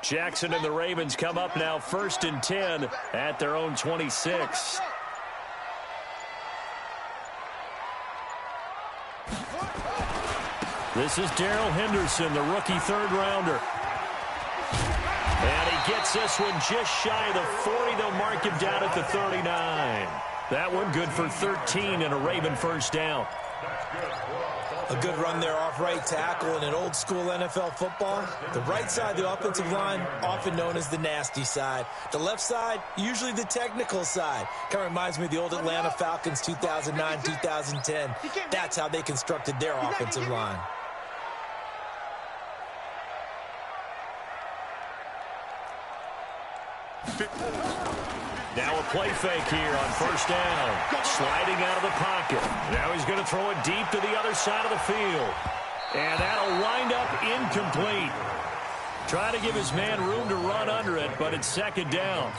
Jackson and the Ravens come up now 1st and 10 at their own 26. This is Darrell Henderson, the rookie third-rounder. And he gets this one just shy of the 40. They'll mark him down at the 39. That one good for 13 and a Raven first down. A good run there off right tackle in an old-school NFL football. The right side of the offensive line, often known as the nasty side. The left side, usually the technical side. Kind of reminds me of the old Atlanta Falcons 2009, 2010. That's how they constructed their offensive line. Now a play fake here on first down. Sliding out of the pocket. Now he's going to throw it deep to the other side of the field. And that'll wind up incomplete. Trying to give his man room to run under it, but it's second down.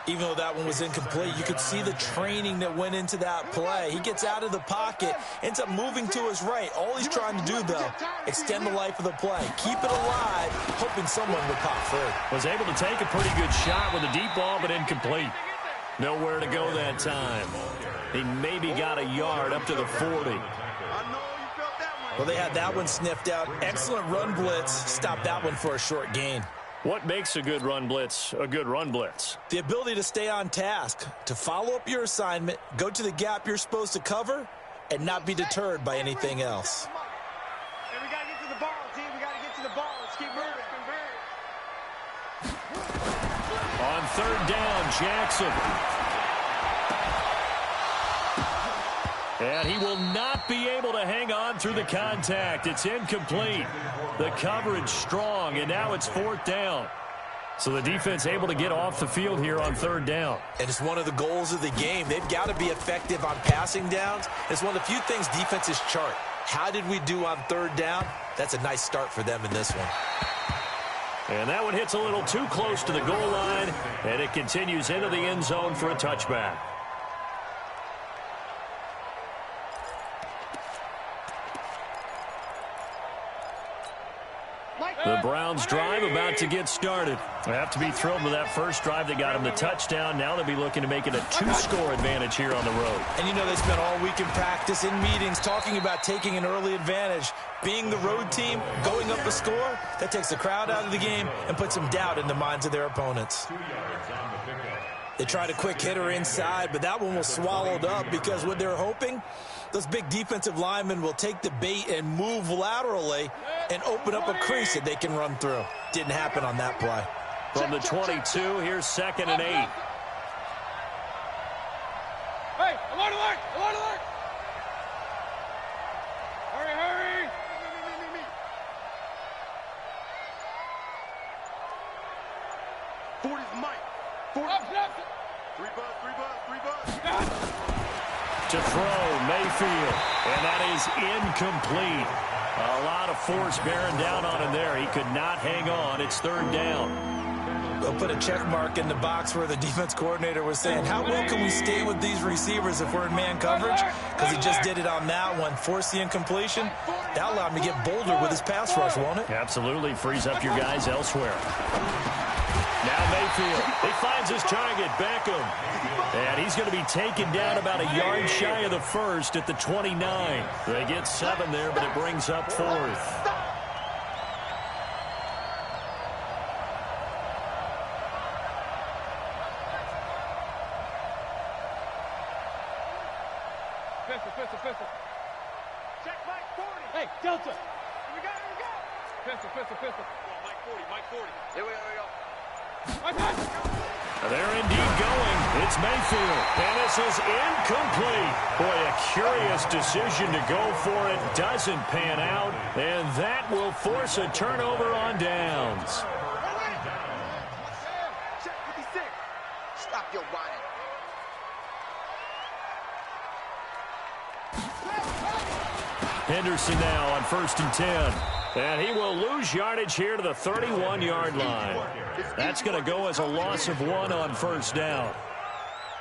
Even though that one was incomplete, you could see the training that went into that play. He gets out of the pocket, ends up moving to his right. All he's trying to do, though, extend the life of the play. Keep it alive, hoping someone would pop free. Was able to take a pretty good shot with a deep ball, but incomplete. Nowhere to go that time. He maybe got a yard up to the 40. Well, they had that one sniffed out. Excellent run blitz. Stopped that one for a short gain. What makes a good run blitz a good run blitz? The ability to stay on task, to follow up your assignment, go to the gap you're supposed to cover, and not be deterred by anything else. And we got to get to the ball, team. We got to get to the ball. Let's keep moving. On third down, Jackson. And he will not be able to hang on through the contact. It's incomplete. The coverage strong, and now it's fourth down. So the defense able to get off the field here on third down. And it's one of the goals of the game. They've got to be effective on passing downs. It's one of the few things defenses chart. How did we do on third down? That's a nice start for them in this one. And that one hits a little too close to the goal line, and it continues into the end zone for a touchback. The Browns drive about to get started. They have to be thrilled with that first drive that got them the touchdown. Now they'll be looking to make it a 2-score advantage here on the road. And you know they spent all week in practice, in meetings, talking about taking an early advantage. Being the road team, going up a score, that takes the crowd out of the game and puts some doubt in the minds of their opponents. They tried a quick hitter inside, but that one was swallowed up because what they're hoping, those big defensive linemen will take the bait and move laterally and open up a crease that they can run through. Didn't happen on that play. From the 22, here's 2nd and 8. Hey, alert, alert, alert, alert. Hurry, hurry. Me. 40's Mike. 40. Three buzz. To throw, Mayfield, and that is incomplete. A lot of force bearing down on him there. He could not hang on. It's third down. They'll put a check mark in the box where the defense coordinator was saying, how well can we stay with these receivers if we're in man coverage? Because he just did it on that one. Force the incompletion. That allowed him to get bolder with his pass rush, won't it? Absolutely. Frees up your guys elsewhere. Now Mayfield. He finds his target, Beckham. And he's going to be taken down about a yard shy of the first at the 29. They get 7 there, but it brings up 4th. Pistol. Check Mike 40. Hey, Delta. Here we go. Pistol. Mike 40. Here we go. They're indeed going. It's Mayfield. And this is incomplete. Boy, a curious decision to go for it. Doesn't pan out. And that will force a turnover on downs. Check 56. Stop your body. Henderson now on 1st and 10. And he will lose yardage here to the 31-yard line. That's going to go as a loss of 1 on first down.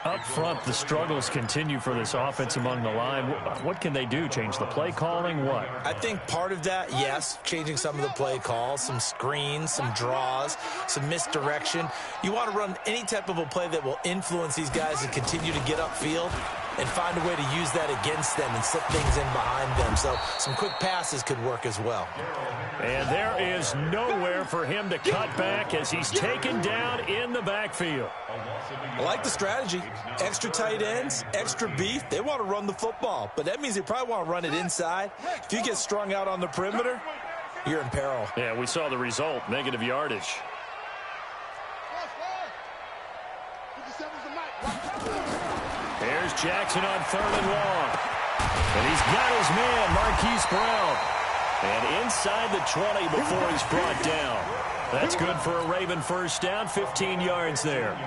Up front, the struggles continue for this offense among the line. What can they do? Change the play calling? What? I think part of that, yes, changing some of the play calls, some screens, some draws, some misdirection. You want to run any type of a play that will influence these guys to continue to get upfield and find a way to use that against them and slip things in behind them. So some quick passes could work as well. And there is nowhere for him to cut back as he's taken down in the backfield. I like the strategy. Extra tight ends, extra beef. They want to run the football, but that means they probably want to run it inside. If you get strung out on the perimeter, you're in peril. Yeah, we saw the result, negative yardage. Here's Jackson on 3rd and long. And he's got his man, Marquise Brown. And inside the 20 before he's brought down. That's good for a Raven first down, 15 yards there.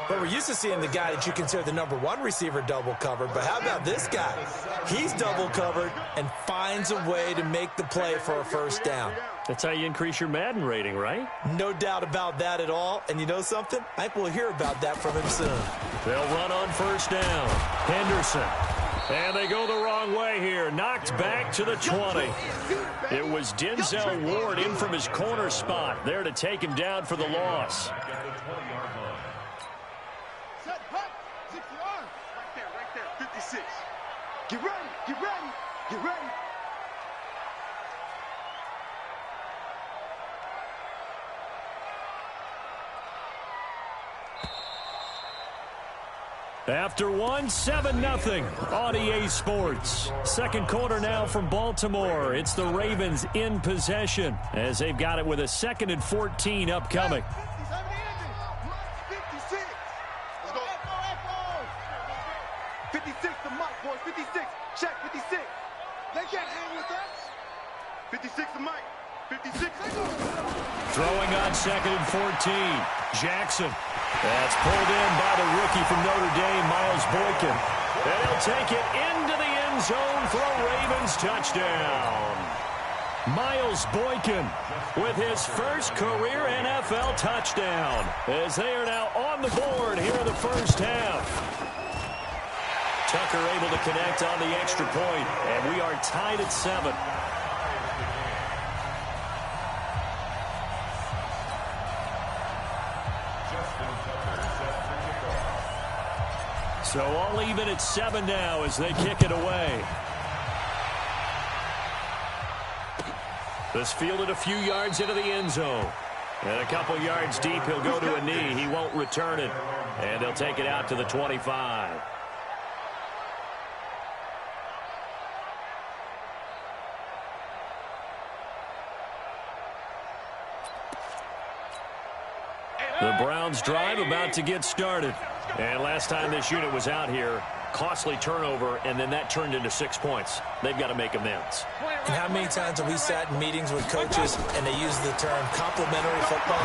But we're used to seeing the guy that you consider the #1 receiver double covered. But how about this guy? He's double covered and finds a way to make the play for a first down. That's how you increase your Madden rating, right? No doubt about that at all. And you know something? I think we'll hear about that from him soon. They'll run on first down. Henderson. And they go the wrong way here. Knocked back to the 20. It was Denzel Ward in from his corner spot there to take him down for the loss. Set, hut, 60 yards. Right there, 56. Get ready, get ready, get ready. After one, 7-0 on EA Sports. Second quarter now from Baltimore. It's the Ravens in possession as they've got it with a 2nd and 14 upcoming. 56. Let's go. 56 to Mike, boys. 56. Check, 56. They can't hang with us. 56 to Mike. 56. Throwing on 2nd and 14. Jackson. That's pulled in by the rookie from Notre Dame, Miles Boykin. And he'll take it into the end zone for a Ravens touchdown. Miles Boykin with his first career NFL touchdown as they are now on the board here in the first half. Tucker able to connect on the extra point, and we are tied at 7. So all even at 7 now as they kick it away. This fielded a few yards into the end zone. And a couple yards deep, he'll go to a knee. He won't return it. And they'll take it out to the 25. The Browns drive about to get started. And last time this unit was out here, costly turnover, and then that turned into 6 points. They've got to make amends. And how many times have we sat in meetings with coaches and they use the term complementary football?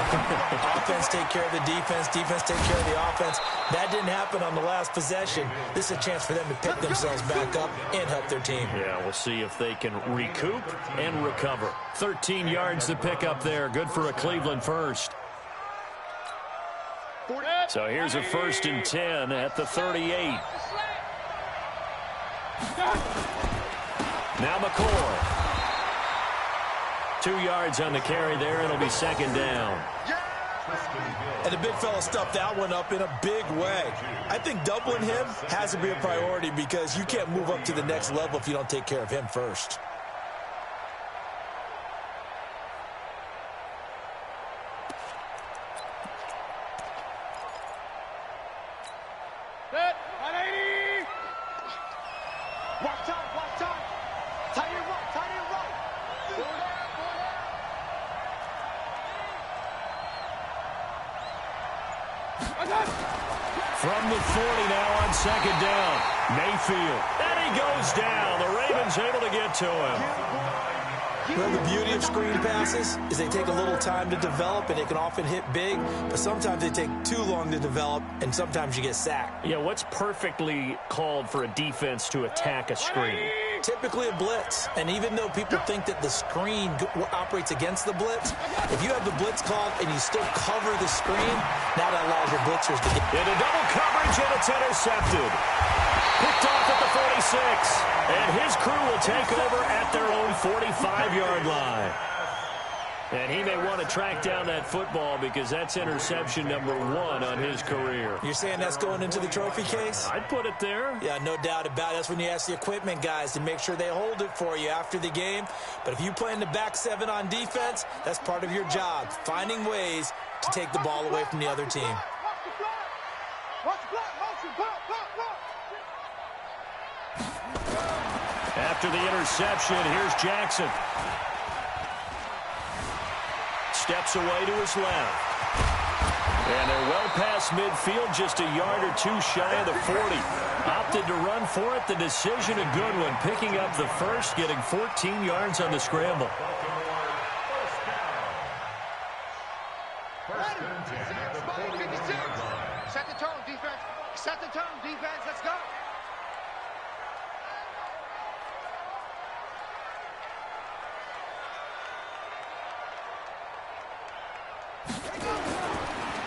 Offense take care of the defense, defense take care of the offense. That didn't happen on the last possession. This is a chance for them to pick themselves back up and help their team. Yeah, we'll see if they can recoup and recover. 13 yards to pick up there. Good for a Cleveland first. So here's a 1st and 10 at the 38. Now McCoy. 2 yards on the carry there. It'll be 2nd down. And the big fella stuffed that one up in a big way. I think doubling him has to be a priority because you can't move up to the next level if you don't take care of him first. From the 40 now on 2nd down. Mayfield. And he goes down. The Ravens able to get to him. Well, the beauty of screen passes is they take a little time to develop, and they can often hit big, but sometimes they take too long to develop, and sometimes you get sacked. Yeah, what's perfectly called for a defense to attack a screen? Typically a blitz, and even though people think that the screen operates against the blitz, if you have the blitz called and you still cover the screen, now that allows your blitzers to get into double coverage, and it's intercepted. Picked off at the 46, and his crew will take over at their own 45-yard line. And he may want to track down that football because that's interception number 1 on his career. You're saying that's going into the trophy case? I'd put it there. Yeah, no doubt about it. That's when you ask the equipment guys to make sure they hold it for you after the game. But if you play in the back 7 on defense, that's part of your job, finding ways to take the ball away from the other team. After the interception, here's Jackson. Steps away to his left. And they're well past midfield, just a yard or 2 shy of the 40. Opted to run for it. The decision a good one. Picking up the first, getting 14 yards on the scramble. Set the tone, defense. Set the tone, defense. Let's go.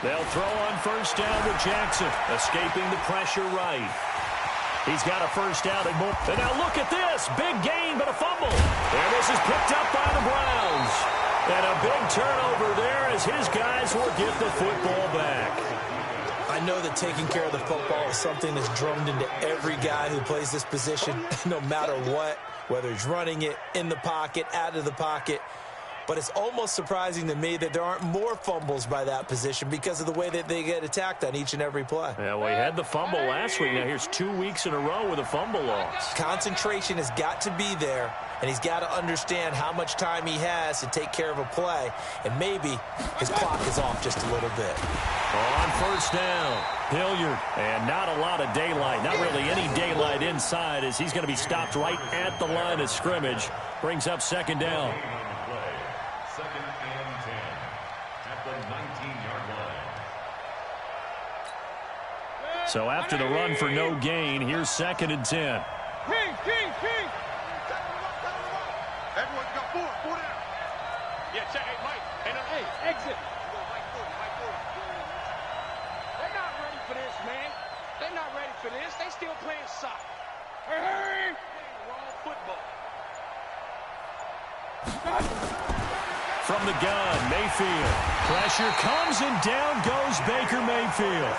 They'll throw on first down with Jackson, escaping the pressure right. He's got a first down and more. And now look at this. Big gain, but a fumble. And this is picked up by the Browns. And a big turnover there as his guys will get the football back. I know that taking care of the football is something that's drummed into every guy who plays this position, no matter what, whether he's running it, in the pocket, out of the pocket. But it's almost surprising to me that there aren't more fumbles by that position because of the way that they get attacked on each and every play. Yeah, well, he had the fumble last week. Now here's 2 weeks in a row with a fumble loss. Concentration has got to be there, and he's got to understand how much time he has to take care of a play, and maybe his clock is off just a little bit. On first down, Hilliard, and not a lot of daylight, not really any daylight inside as he's going to be stopped right at the line of scrimmage. Brings up second down. So after the run for no gain, here's 2nd and 10. King. Everyone's got 4 down. Yeah, check. Hey, Mike. Hey, exit. They're not ready for this, man. They're not ready for this. They still playing soccer. Hey! Wrong football. From the gun, Mayfield. Pressure comes and down goes Baker Mayfield.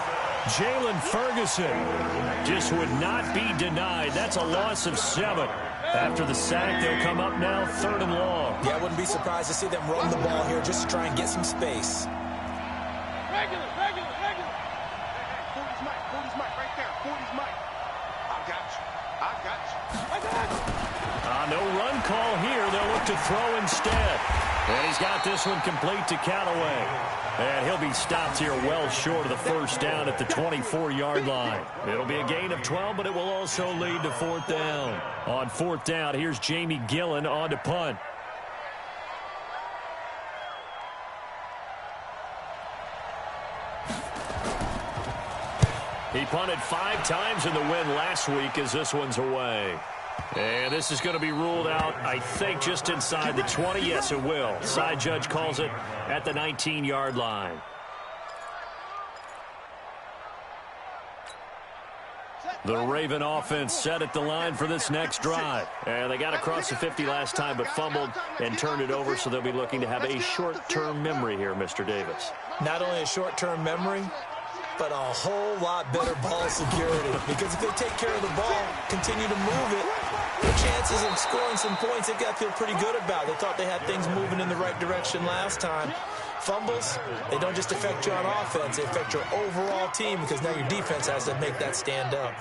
Jalen Ferguson just would not be denied. That's a loss of 7. After the sack, they'll come up now 3rd and long. Yeah, I wouldn't be surprised to see them run the ball here just to try and get some space. Regular. 40's Mike right there. 40's Mike. I got you. No run call here. They'll look to throw instead. And he's got this one complete to Callaway. And he'll be stopped here well short of the first down at the 24-yard line. It'll be a gain of 12, but it will also lead to 4th down. On 4th down, here's Jamie Gillen on to punt. He punted 5 times in the win last week as this one's away. And this is going to be ruled out, I think, just inside the 20. Yes, it will. Side judge calls it at the 19-yard line. The Raven offense set at the line for this next drive. And they got across the 50 last time, but fumbled and turned it over, so they'll be looking to have a short-term memory here, Mr. Davis. Not only a short-term memory, but a whole lot better ball security. Because if they take care of the ball, continue to move it, their chances of scoring some points, they've got to feel pretty good about. They thought they had things moving in the right direction last time. Fumbles, they don't just affect you on offense, they affect your overall team because now your defense has to make that stand up.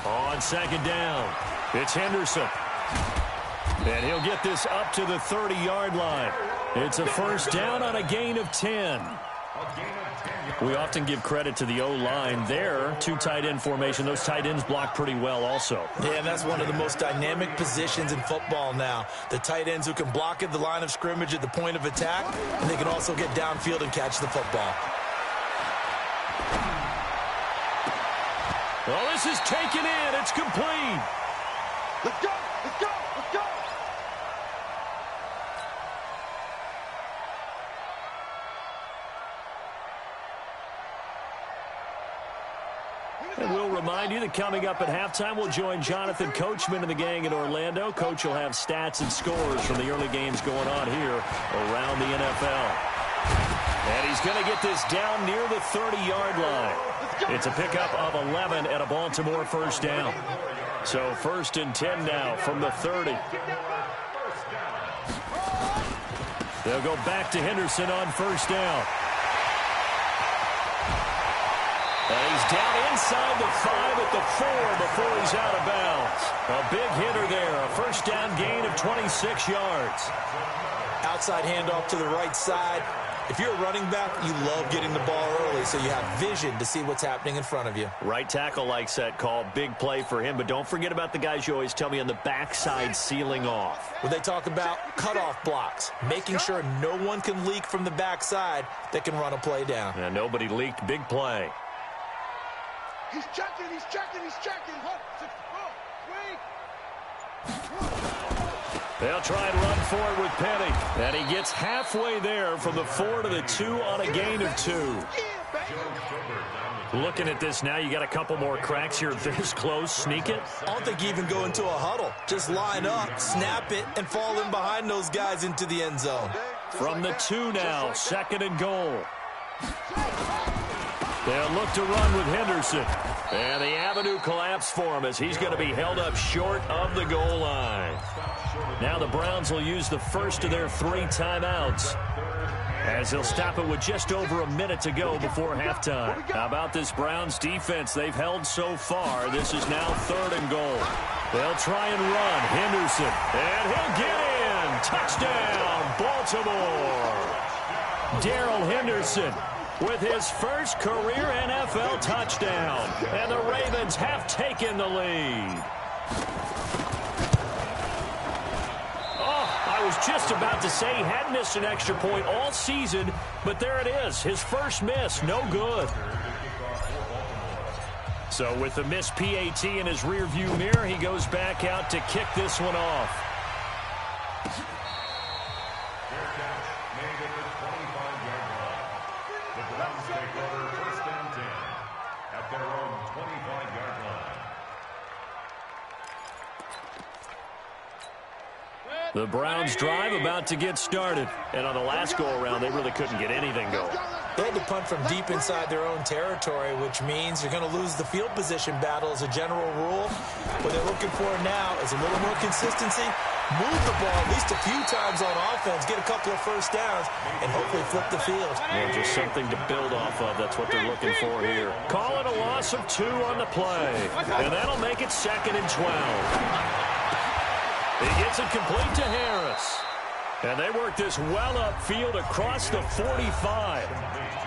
On second down, it's Henderson. And he'll get this up to the 30-yard line. It's a first down on a gain of 10. We often give credit to the O-line there. Two tight end formation. Those tight ends block pretty well also. Yeah, and that's one of the most dynamic positions in football now. The tight ends who can block at the line of scrimmage at the point of attack, and they can also get downfield and catch the football. Well, this is taken in. It's complete. Let's go! Let's go! Let's go! And we'll remind you that coming up at halftime, we'll join Jonathan Coachman and the gang in Orlando. Coach will have stats and scores from the early games going on here around the NFL. And he's going to get this down near the 30-yard line. It's a pickup of 11 and a Baltimore first down. So 1st and 10 now from the 30. They'll go back to Henderson on first down. And he's down inside the 5 at the 4 before he's out of bounds. A big hitter there. A first down gain of 26 yards. Outside handoff to the right side. If you're a running back, you love getting the ball early so you have vision to see what's happening in front of you. Right tackle likes that call. Big play for him. But don't forget about the guys you always tell me on the backside sealing off. When they talk about cutoff blocks, making sure no one can leak from the backside that can run a play down. And nobody leaked. Big play. He's checking, he's checking, he's checking. They'll try and run for it with Penny. And he gets halfway there from the 4 to the 2 on a gain of 2. Looking at this now, you got a couple more cracks here this close. Sneak it. I don't think you even go into a huddle. Just line up, snap it, and fall in behind those guys into the end zone. From the 2 now, 2nd and goal. They'll look to run with Henderson. And the avenue collapsed for him as he's going to be held up short of the goal line. Now the Browns will use the first of their 3 timeouts as they'll stop it with just over a minute to go before halftime. How about this Browns defense? They've held so far. This is now 3rd and goal. They'll try and run. Henderson. And he'll get in. Touchdown, Baltimore. Darrell Henderson with his first career NFL touchdown. And the Ravens have taken the lead. I was just about to say he hadn't missed an extra point all season, but there it is. His first miss, no good. So with the missed PAT in his rearview mirror, he goes back out to kick this one off. The Browns drive about to get started. And on the last go-around, they really couldn't get anything going. They had to punt from deep inside their own territory, which means you're going to lose the field position battle as a general rule. What they're looking for now is a little more consistency, move the ball at least a few times on offense, get a couple of first downs, and hopefully flip the field. Yeah, just something to build off of. That's what they're looking for here. Call it a loss of 2 on the play. And that'll make it 2nd and 12. He gets it complete to Harris. And they work this well upfield across the 45.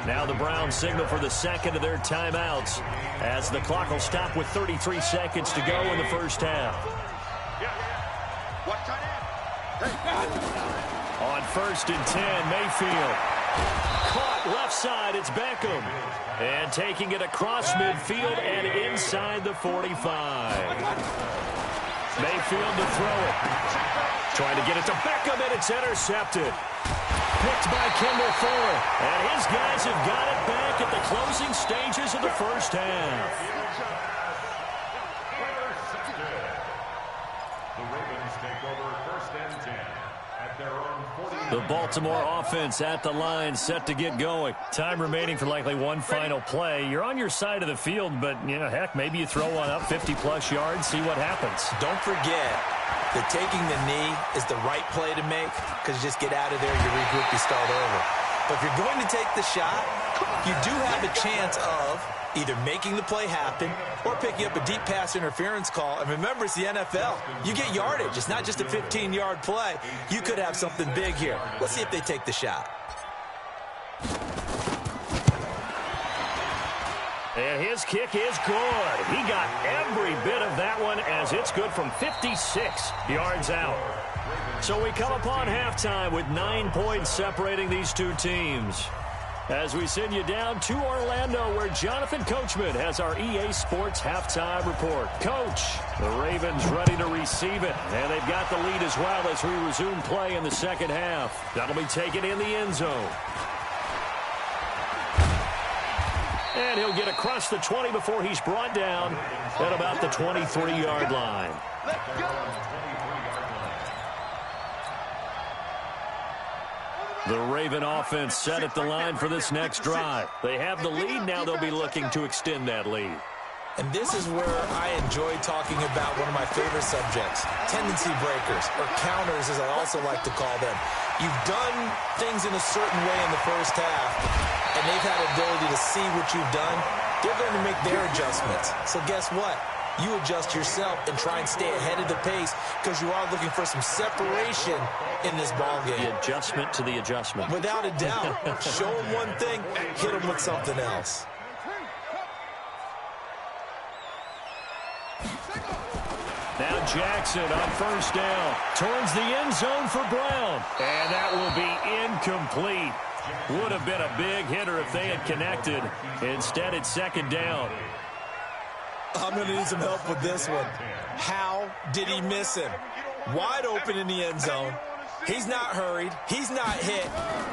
Now the Browns signal for the 2nd of their timeouts as the clock will stop with 33 seconds to go in the first half. On 1st and 10, Mayfield. Caught left side, it's Beckham. And taking it across midfield and inside the 45. Mayfield to throw it. Trying to get it to Beckham, and it's intercepted. Picked by Kendall Fuller. And his guys have got it back at the closing stages of the first half. The Ravens take over 1st and 10 at their own 40. The Baltimore offense at the line, set to get going. Time remaining for likely one final play. You're on your side of the field, but, you know, heck, maybe you throw one up 50-plus yards, see what happens. Don't forget that taking the knee is the right play to make because you just get out of there, you regroup, you start over. But if you're going to take the shot, you do have a chance of either making the play happen or picking up a deep pass interference call. And remember, it's the NFL. You get yardage. It's not just a 15-yard play. You could have something big here. Let's see if they take the shot. And his kick is good. He got every bit of that one as it's good from 56 yards out. So we come upon halftime with 9 points separating these two teams. As we send you down to Orlando, where Jonathan Coachman has our EA Sports halftime report. Coach, the Ravens ready to receive it, and they've got the lead as well as we resume play in the second half. That'll be taken in the end zone. And he'll get across the 20 before he's brought down at about the 23-yard line. Let's go. The Raven offense set at the line for this next drive. They have the lead. Now they'll be looking to extend that lead. And this is where I enjoy talking about one of my favorite subjects, tendency breakers, or counters as I also like to call them. You've done things in a certain way in the first half, and they've had ability to see what you've done. They're going to make their adjustments. So guess what? You adjust yourself and try and stay ahead of the pace because you are looking for some separation in this ball game. The adjustment to the adjustment. Without a doubt. Show them one thing, hit them with something else. Now Jackson on first down. Towards the end zone for Brown. And that will be incomplete. Would have been a big hitter if they had connected. Instead, it's second down. I'm going to need some help with this one. How did he miss him? Wide open in the end zone. He's not hurried. He's not hit.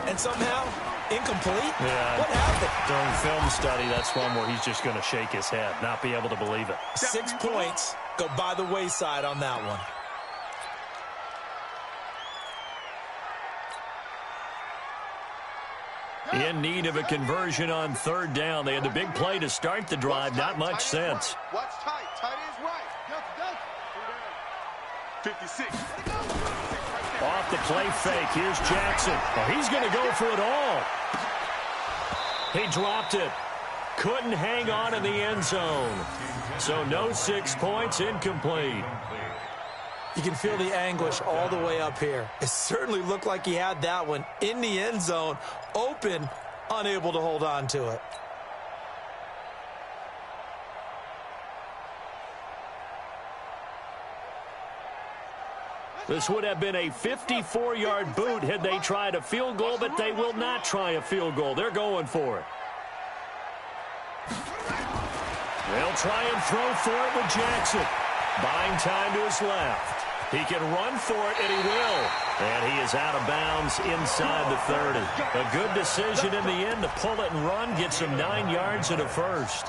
And somehow, incomplete? Yeah. What happened? During film study, that's one where he's just going to shake his head, not be able to believe it. 6 points go by the wayside on that one. In need of a conversion on third down. They had the big play to start the drive. Not much sense. Watch tight. Tight is right. 56. Off the play fake. Here's Jackson. Oh, he's going to go for it all. He dropped it. Couldn't hang on in the end zone. So no 6 points, incomplete. You can feel the anguish all the way up here. It certainly looked like he had that one in the end zone, open, unable to hold on to it. This would have been a 54-yard boot had they tried a field goal, but they will not try a field goal. They're going for it. They'll try and throw for it with Jackson. Buying time to his left. He can run for it, and he will. And he is out of bounds inside the 30. A good decision in the end to pull it and run, get some 9 yards and a first.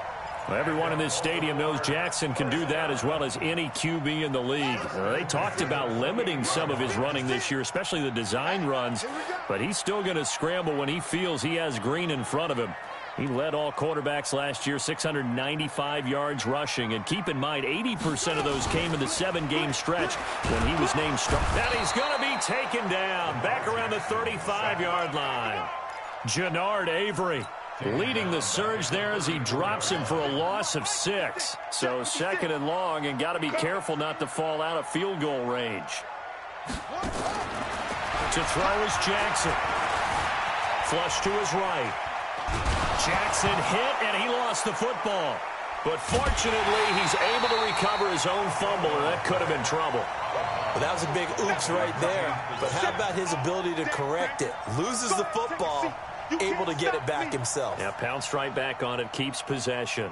Well, everyone in this stadium knows Jackson can do that as well as any QB in the league. They talked about limiting some of his running this year, especially the design runs, but he's still going to scramble when he feels he has green in front of him. He led all quarterbacks last year, 695 yards rushing. And keep in mind, 80% of those came in the 7-game stretch when he was named starter. And he's going to be taken down back around the 35-yard line. Jannard Avery leading the surge there as he drops him for a loss of 6. So second and long, and got to be careful not to fall out of field goal range. To throw is Jackson. Flush to his right. Jackson hit, and he lost the football. But fortunately, he's able to recover his own fumble, and that could have been trouble. Well, that was a big oops right there. But how about his ability to correct it? Loses the football, able to get it back himself. Yeah, pounced right back on it, keeps possession.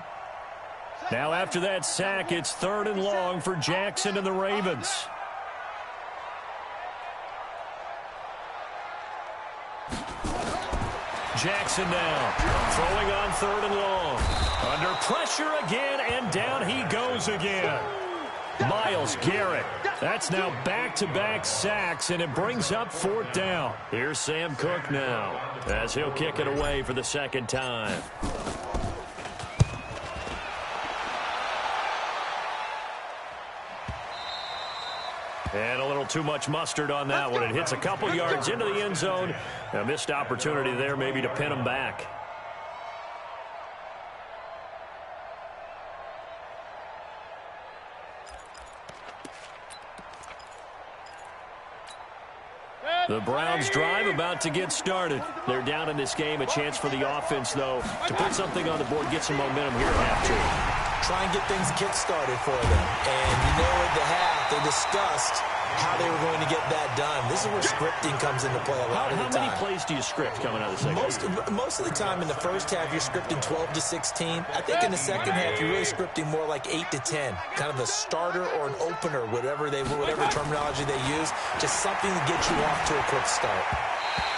Now after that sack, it's third and long for Jackson and the Ravens. Jackson now, throwing on third and long. Under pressure again, and down he goes again. Myles Garrett. That's now back-to-back sacks, and it brings up fourth down. Here's Sam Cook now, as he'll kick it away for the second time. And a little too much mustard on that one. It hits a couple yards into the end zone. A missed opportunity there maybe to pin him back. The Browns drive about to get started. They're down in this game. A chance for the offense, though, to put something on the board, get some momentum here at half two. Try and get things kick-started for them. And you know at the half, they discussed how they were going to get that done. This is where scripting comes into play a lot of the time. How many plays do you script coming out of the second half? Most of the time in the first half, you're scripting 12 to 16. I think in the second half, you're really scripting more like 8 to 10. Kind of a starter or an opener, whatever terminology they use. Just something to get you off to a quick start.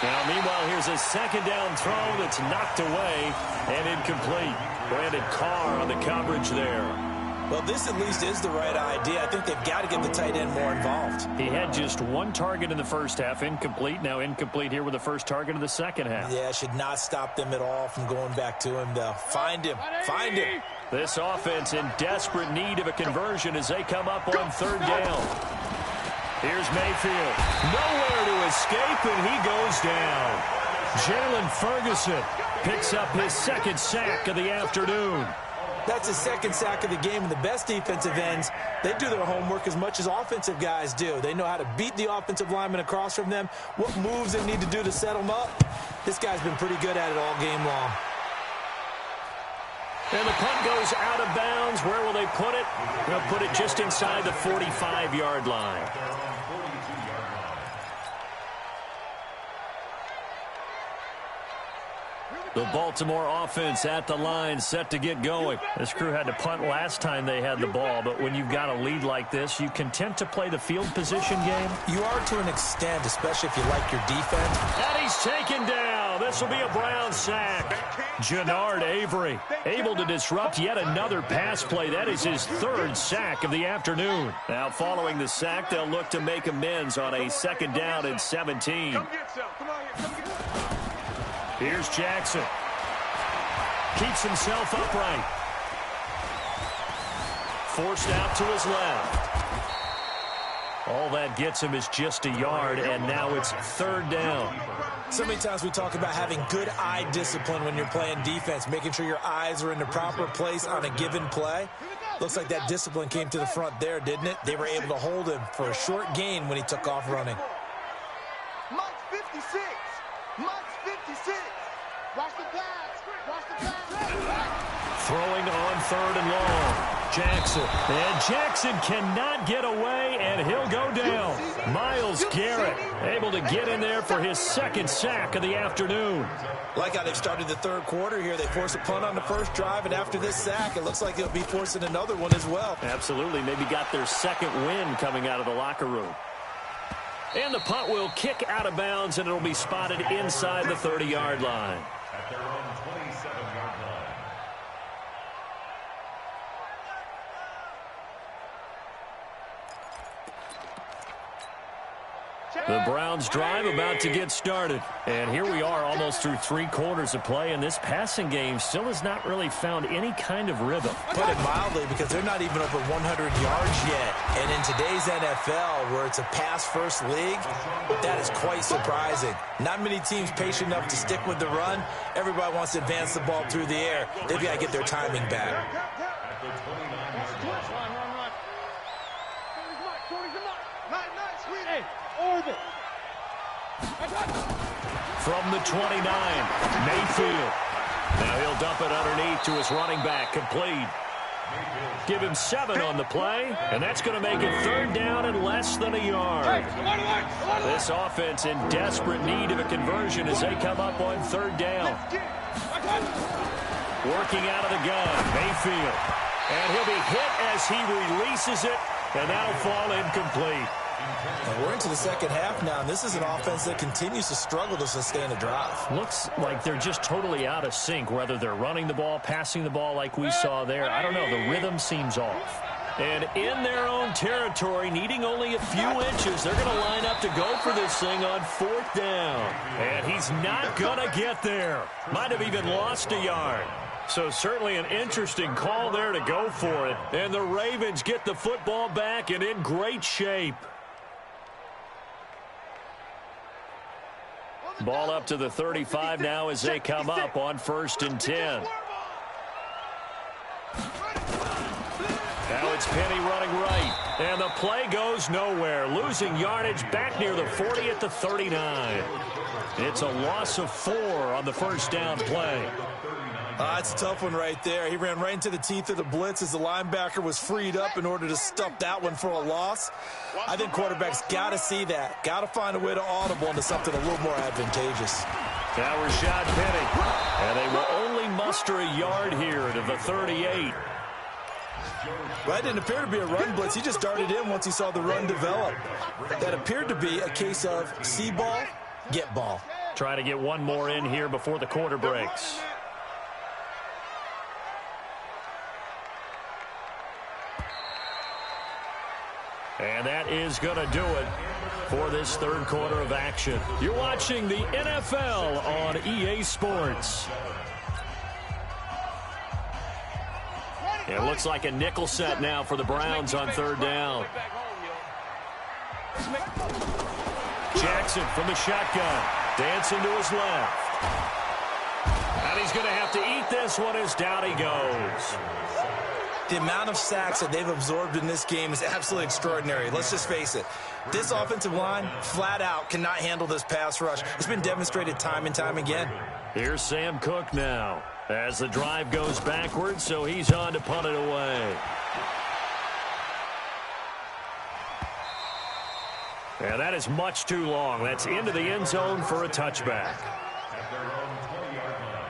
Now, meanwhile, here's a second down throw that's knocked away and incomplete. Brandon Carr on the coverage there. Well, this at least is the right idea. I think they've got to get the tight end more involved. He had just one target in the first half, incomplete. Now incomplete here with the first target of the second half. Yeah, should not stop them at all from going back to him, though. Find him. Find him. This offense in desperate need of a conversion as they come up on third down. Here's Mayfield. Nowhere to escape, and he goes down. Jalen Ferguson picks up his second sack of the afternoon. That's his second sack of the game, and the best defensive ends, they do their homework as much as offensive guys do. They know how to beat the offensive lineman across from them, what moves they need to do to set them up. This guy's been pretty good at it all game long. And the punt goes out of bounds. Where will they put it? They'll put it just inside the 45-yard line. The Baltimore offense at the line, set to get going. This crew had to punt last time they had the ball, but when you've got a lead like this, you content to play the field position game? You are to an extent, especially if you like your defense. And he's taken down. This will be a Brown sack. Jannard Avery able to disrupt yet another pass play. That is his third sack of the afternoon. Now following the sack, they'll look to make amends on a second down and 17. Here's Jackson. Keeps himself upright. Forced out to his left. All that gets him is just a yard, and now it's third down. So many times we talk about having good eye discipline when you're playing defense, making sure your eyes are in the proper place on a given play. Looks like that discipline came to the front there, didn't it? They were able to hold him for a short gain when he took off running. Mike 56. Mike 56. Watch the pass. Watch the pass. Throwing on third and long. Jackson. And Jackson cannot get away, and he'll go down. Myles Garrett able to get in there for his second sack of the afternoon. Like how they've started the third quarter here. They force a punt on the first drive, and after this sack, it looks like they'll be forcing another one as well. Absolutely. Maybe got their second win coming out of the locker room. And the punt will kick out of bounds, and it'll be spotted inside the 30-yard line. At their own 27-yard line. The Browns drive about to get started. And here we are almost through 3 quarters of play, and this passing game still has not really found any kind of rhythm. Put it mildly, because they're not even over 100 yards yet. And in today's NFL, where it's a pass-first league, that is quite surprising. Not many teams patient enough to stick with the run. Everybody wants to advance the ball through the air. They've got to get their timing back. From the 29, Mayfield. Now he'll dump it underneath to his running back, complete. Give him 7 on the play, and that's going to make it third down and less than a yard. This offense in desperate need of a conversion as they come up on third down. Working out of the gun, Mayfield. And he'll be hit as he releases it, and that'll fall incomplete. And we're into the second half now, and this is an offense that continues to struggle to sustain a drive. Looks like they're just totally out of sync, whether they're running the ball, passing the ball like we saw there. I don't know. The rhythm seems off. And in their own territory, needing only a few inches, they're going to line up to go for this thing on fourth down. And he's not going to get there. Might have even lost a yard. So certainly an interesting call there to go for it. And the Ravens get the football back and in great shape. Ball up to the 35 now as they come up on 1st and 10. Now it's Penny running right. And the play goes nowhere. Losing yardage back near the 40 at the 39. It's a loss of 4 on the first down play. It's a tough one right there. He ran right into the teeth of the blitz as the linebacker was freed up in order to stuff that one for a loss. I think quarterbacks got to see that. Got to find a way to audible into something a little more advantageous. Now Rashad Penny. And they will only muster a yard here to the 38. Well, that didn't appear to be a run blitz. He just darted in once he saw the run develop. That appeared to be a case of see ball, get ball. Try to get one more in here before the quarter breaks. And that is going to do it for this third quarter of action. You're watching the NFL on EA Sports. It looks like a nickel set now for the Browns on third down. Jackson from the shotgun. Dancing to his left. And he's going to have to eat this one as down he goes. The amount of sacks that they've absorbed in this game is absolutely extraordinary. Let's just face it. This offensive line, flat out, cannot handle this pass rush. It's been demonstrated time and time again. Here's Sam Cook now as the drive goes backwards, so he's on to punt it away. And that is much too long. That's into the end zone for a touchback. At their own 20-yard line.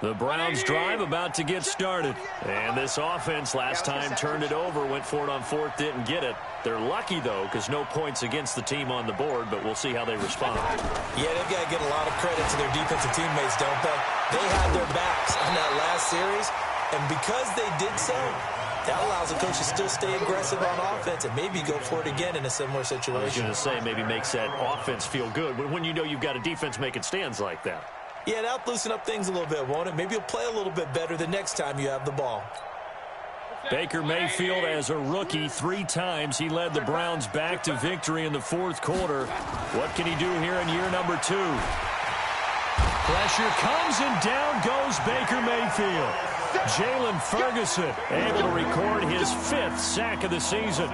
The Browns drive about to get started. And this offense last time turned it over, went for it on fourth, didn't get it. They're lucky, though, because no points against the team on the board, but we'll see how they respond. Yeah, they've got to get a lot of credit to their defensive teammates, don't they? They had their backs on that last series, and because they did so, that allows the coach to still stay aggressive on offense and maybe go for it again in a similar situation. I was going to say, maybe makes that offense feel good when you know you've got a defense making stands like that. Yeah, that'll loosen up things a little bit, won't it? Maybe you'll play a little bit better the next time you have the ball. Baker Mayfield, as a rookie, 3 times he led the Browns back to victory in the fourth quarter. What can he do here in year number 2? Pressure comes and down goes Baker Mayfield. Jalen Ferguson able to record his 5th sack of the season.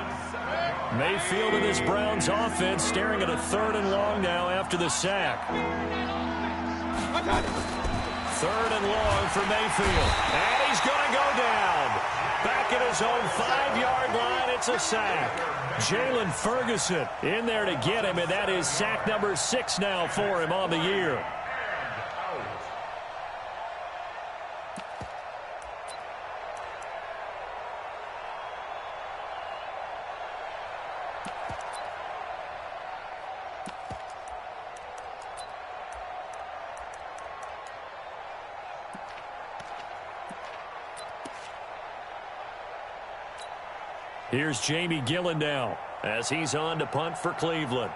Mayfield and this Browns offense staring at a 3rd and long now after the sack. 3rd and long for Mayfield. And he's going to go down. Back at his own 5-yard line, it's a sack. Jalen Ferguson in there to get him, and that is sack number 6 now for him on the year. Here's Jamie Gillen now as he's on to punt for Cleveland.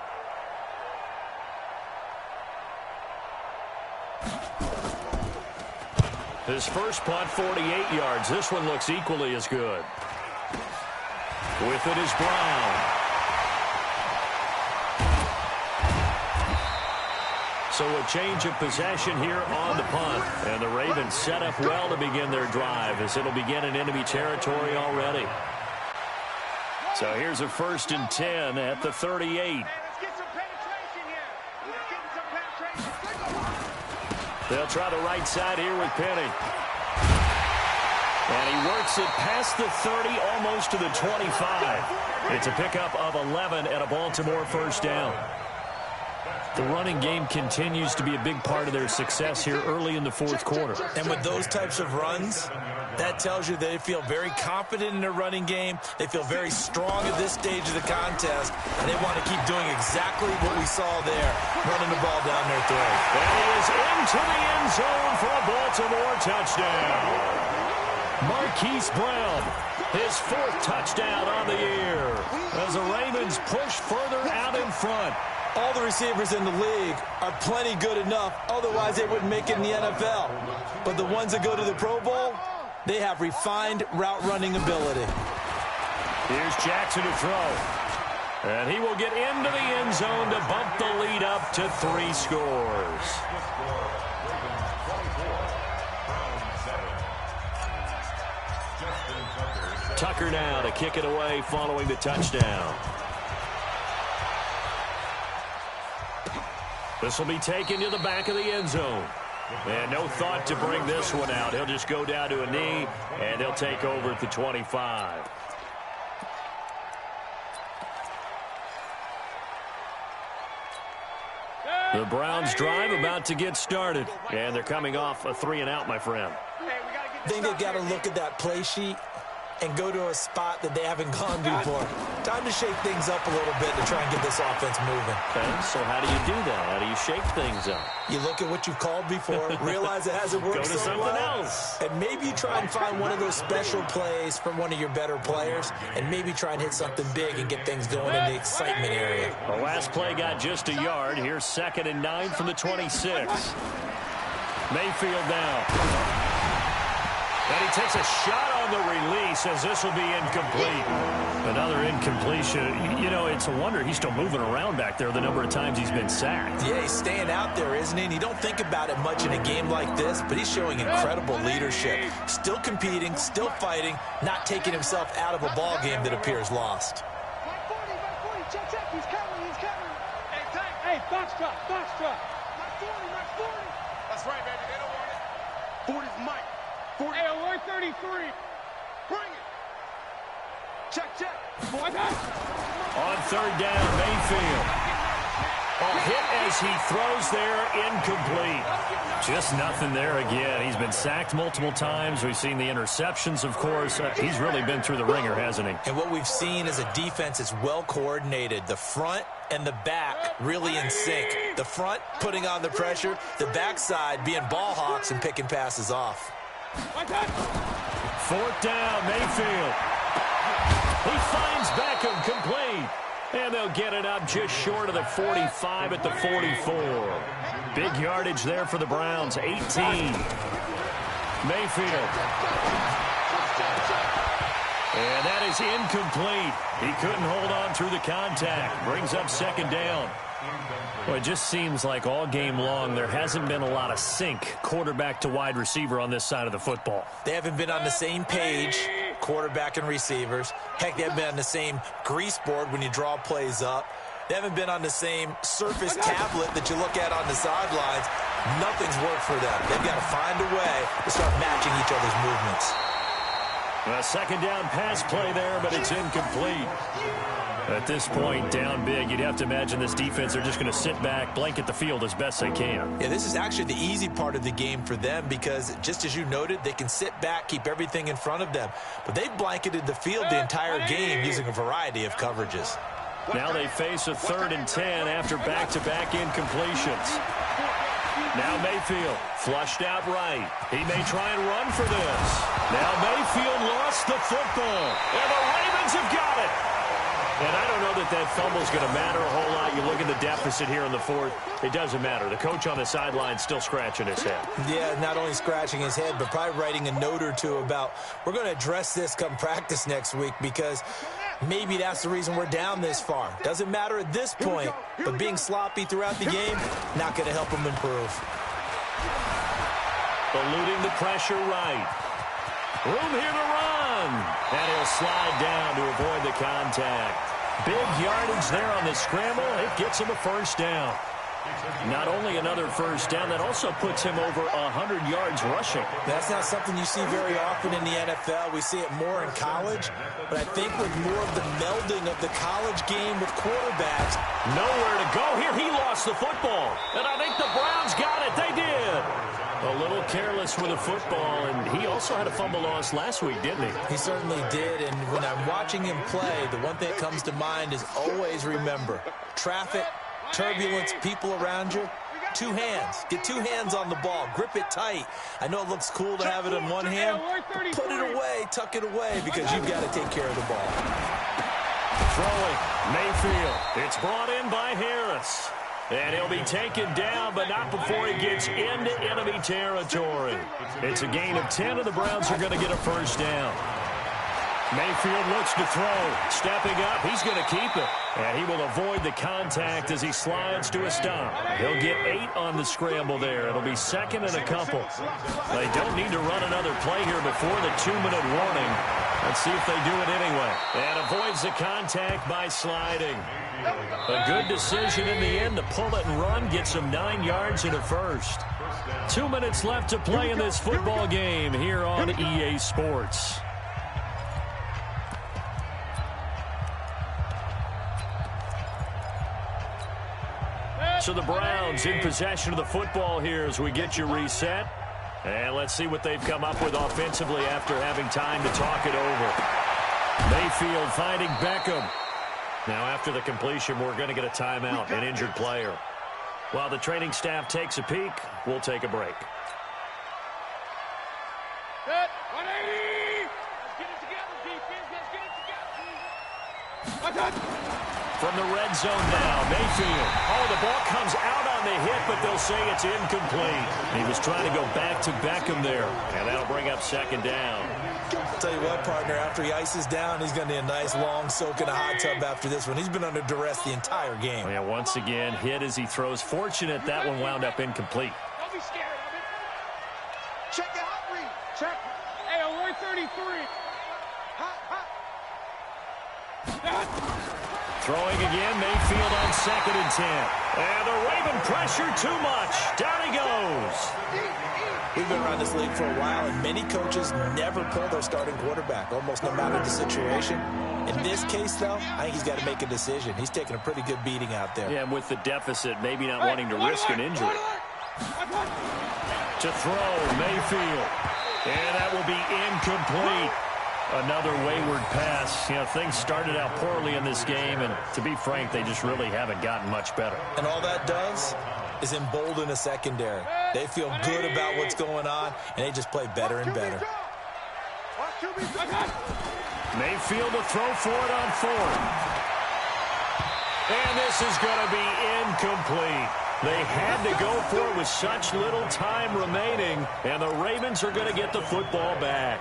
His first punt, 48 yards. This one looks equally as good. With it is Brown. So a change of possession here on the punt. And the Ravens set up well to begin their drive as it'll begin in enemy territory already. So here's a 1st and 10 at the 38. They'll try the right side here with Penny. And he works it past the 30, almost to the 25. It's a pickup of 11 and a Baltimore first down. The running game continues to be a big part of their success here early in the fourth quarter. And with those types of runs, that tells you they feel very confident in their running game. They feel very strong at this stage of the contest, and they want to keep doing exactly what we saw there, running the ball down their throat. And he is into the end zone for a Baltimore touchdown. Marquise Brown, his 4th touchdown on the year, as the Ravens push further out in front. All the receivers in the league are plenty good enough, otherwise they wouldn't make it in the NFL. But the ones that go to the Pro Bowl, they have refined route running ability. Here's Jackson to throw. And he will get into the end zone to bump the lead up to 3 scores. Tucker now to kick it away following the touchdown. This will be taken to the back of the end zone. And no thought to bring this one out. He'll just go down to a knee, and he'll take over at the 25. The Browns drive about to get started. And they're coming off a 3-and-out, my friend. I think they've got to look at that play sheet and go to a spot that they haven't gone before. Time to shake things up a little bit to try and get this offense moving. Okay, so how do you do that? How do you shake things up? You look at what you've called before, realize it hasn't worked Go to something else. and maybe you try and find one of those special plays from one of your better players, and maybe try and hit something big and get things going in the excitement area. The last play got just a yard. Here's 2nd and 9 from the 26. Mayfield now. And he takes a shot on the release as this will be incomplete. Another incompletion. You know, it's a wonder he's still moving around back there the number of times he's been sacked. Yeah, he's staying out there, isn't he? And you don't think about it much in a game like this, but he's showing incredible leadership. Still competing, still fighting, not taking himself out of a ball game that appears lost. Back 40, check, he's coming. Hey, box drop. Back 40. That's right, baby, they don't want it. 40's Mike. 40. Hey, alert 33. Bring it. Check. On 3rd down, Mayfield. A hit as he throws there, incomplete. Just nothing there again. He's been sacked multiple times. We've seen the interceptions, of course. He's really been through the ringer, hasn't he? And what we've seen is a defense that's well coordinated. The front and the back really in sync. The front putting on the pressure, the backside being ball hawks and picking passes off. 4th down, Mayfield. He finds Beckham complete. And they'll get it up just short of the 45 at the 44. Big yardage there for the Browns, 18. Mayfield. And that is incomplete. He couldn't hold on through the contact. Brings up 2nd down. Well, it just seems like all game long there hasn't been a lot of sync quarterback to wide receiver on this side of the football. They haven't been on the same page, quarterback and receivers. Heck, they haven't been on the same grease board when you draw plays up. They haven't been on the same surface tablet that you look at on the sidelines. Nothing's worked for them. They've got to find a way to start matching each other's movements. A 2nd down pass play there, but it's incomplete. At this point, down big, you'd have to imagine this defense, they're just going to sit back, blanket the field as best they can. Yeah, this is actually the easy part of the game for them because, just as you noted, they can sit back, keep everything in front of them. But they blanketed the field the entire game using a variety of coverages. Now they face a 3rd and 10 after back-to-back incompletions. Now Mayfield, flushed out right. He may try and run for this. Now Mayfield lost the football, and the Ravens have got it. And I don't know that fumble's going to matter a whole lot. You look at the deficit here in the 4th. It doesn't matter. The coach on the sideline still scratching his head. Yeah, not only scratching his head, but probably writing a note or two about, we're going to address this come practice next week because maybe that's the reason we're down this far. Doesn't matter at this point, but being sloppy throughout the game, not going to help him improve. Eluding the pressure right. Room here to run. And he'll slide down to avoid the contact. Big yardage there on the scramble. It gets him a 1st down. Not only another 1st down, that also puts him over 100 yards rushing. That's not something you see very often in the NFL. We see it more in college. But I think with more of the melding of the college game with quarterbacks. Nowhere to go here. He lost the football. And I think the Browns got it. They did. A little careless with the football, and he also had a fumble loss last week, didn't he? He certainly did, and when I'm watching him play, the one thing that comes to mind is always remember, traffic, turbulence, people around you, 2 hands. Get 2 hands on the ball. Grip it tight. I know it looks cool to have it in one hand, but put it away, tuck it away, because you've got to take care of the ball. throwing. Mayfield. It's brought in by Harris. And he'll be taken down, but not before he gets into enemy territory. It's a gain of 10, and the Browns are going to get a first down. Mayfield looks to throw. Stepping up, he's going to keep it. And he will avoid the contact as he slides to a stop. He'll get 8 on the scramble there. It'll be second and a couple. They don't need to run another play here before the 2-minute warning. Let's see if they do it anyway. And avoids the contact by sliding. A good decision in the end to pull it and run. Gets him 9 yards and a first. 2 minutes left to play in this football game here on EA Sports. So the Browns in possession of the football here as we get you reset. And let's see what they've come up with offensively after having time to talk it over. Mayfield finding Beckham. Now after the completion, we're going to get a timeout, an injured player. While the training staff takes a peek, we'll take a break. Set, 180! Let's get it together, defense. Let's get it together. From the red zone now, Mayfield. Oh, the ball comes out on the hit, but they'll say it's incomplete. He was trying to go back to Beckham there, and that'll bring up second down. I'll tell you what, partner, after he ices down, he's going to need a nice long soak in a hot tub after this one. He's been under duress the entire game. Yeah, once again, hit as he throws. Fortunate that one wound up incomplete. Don't be scared of it. Check the hot read. Check. Hey, alert 33. Hot. Throwing again, Mayfield on 2nd and 10. And the Raven pressure too much. Down he goes. We've been around this league for a while, and many coaches never pull their starting quarterback, almost no matter the situation. In this case, though, I think he's got to make a decision. He's taking a pretty good beating out there. Yeah, and with the deficit, maybe not wanting to risk an injury. To throw, Mayfield. And that will be incomplete. Another wayward pass. You know, things started out poorly in this game, and to be frank, they just really haven't gotten much better. And all that does is embolden a secondary. They feel good about what's going on, and they just play better and better. Mayfield to throw for it on 4th. And this is going to be incomplete. They had to go for it with such little time remaining, and the Ravens are going to get the football back.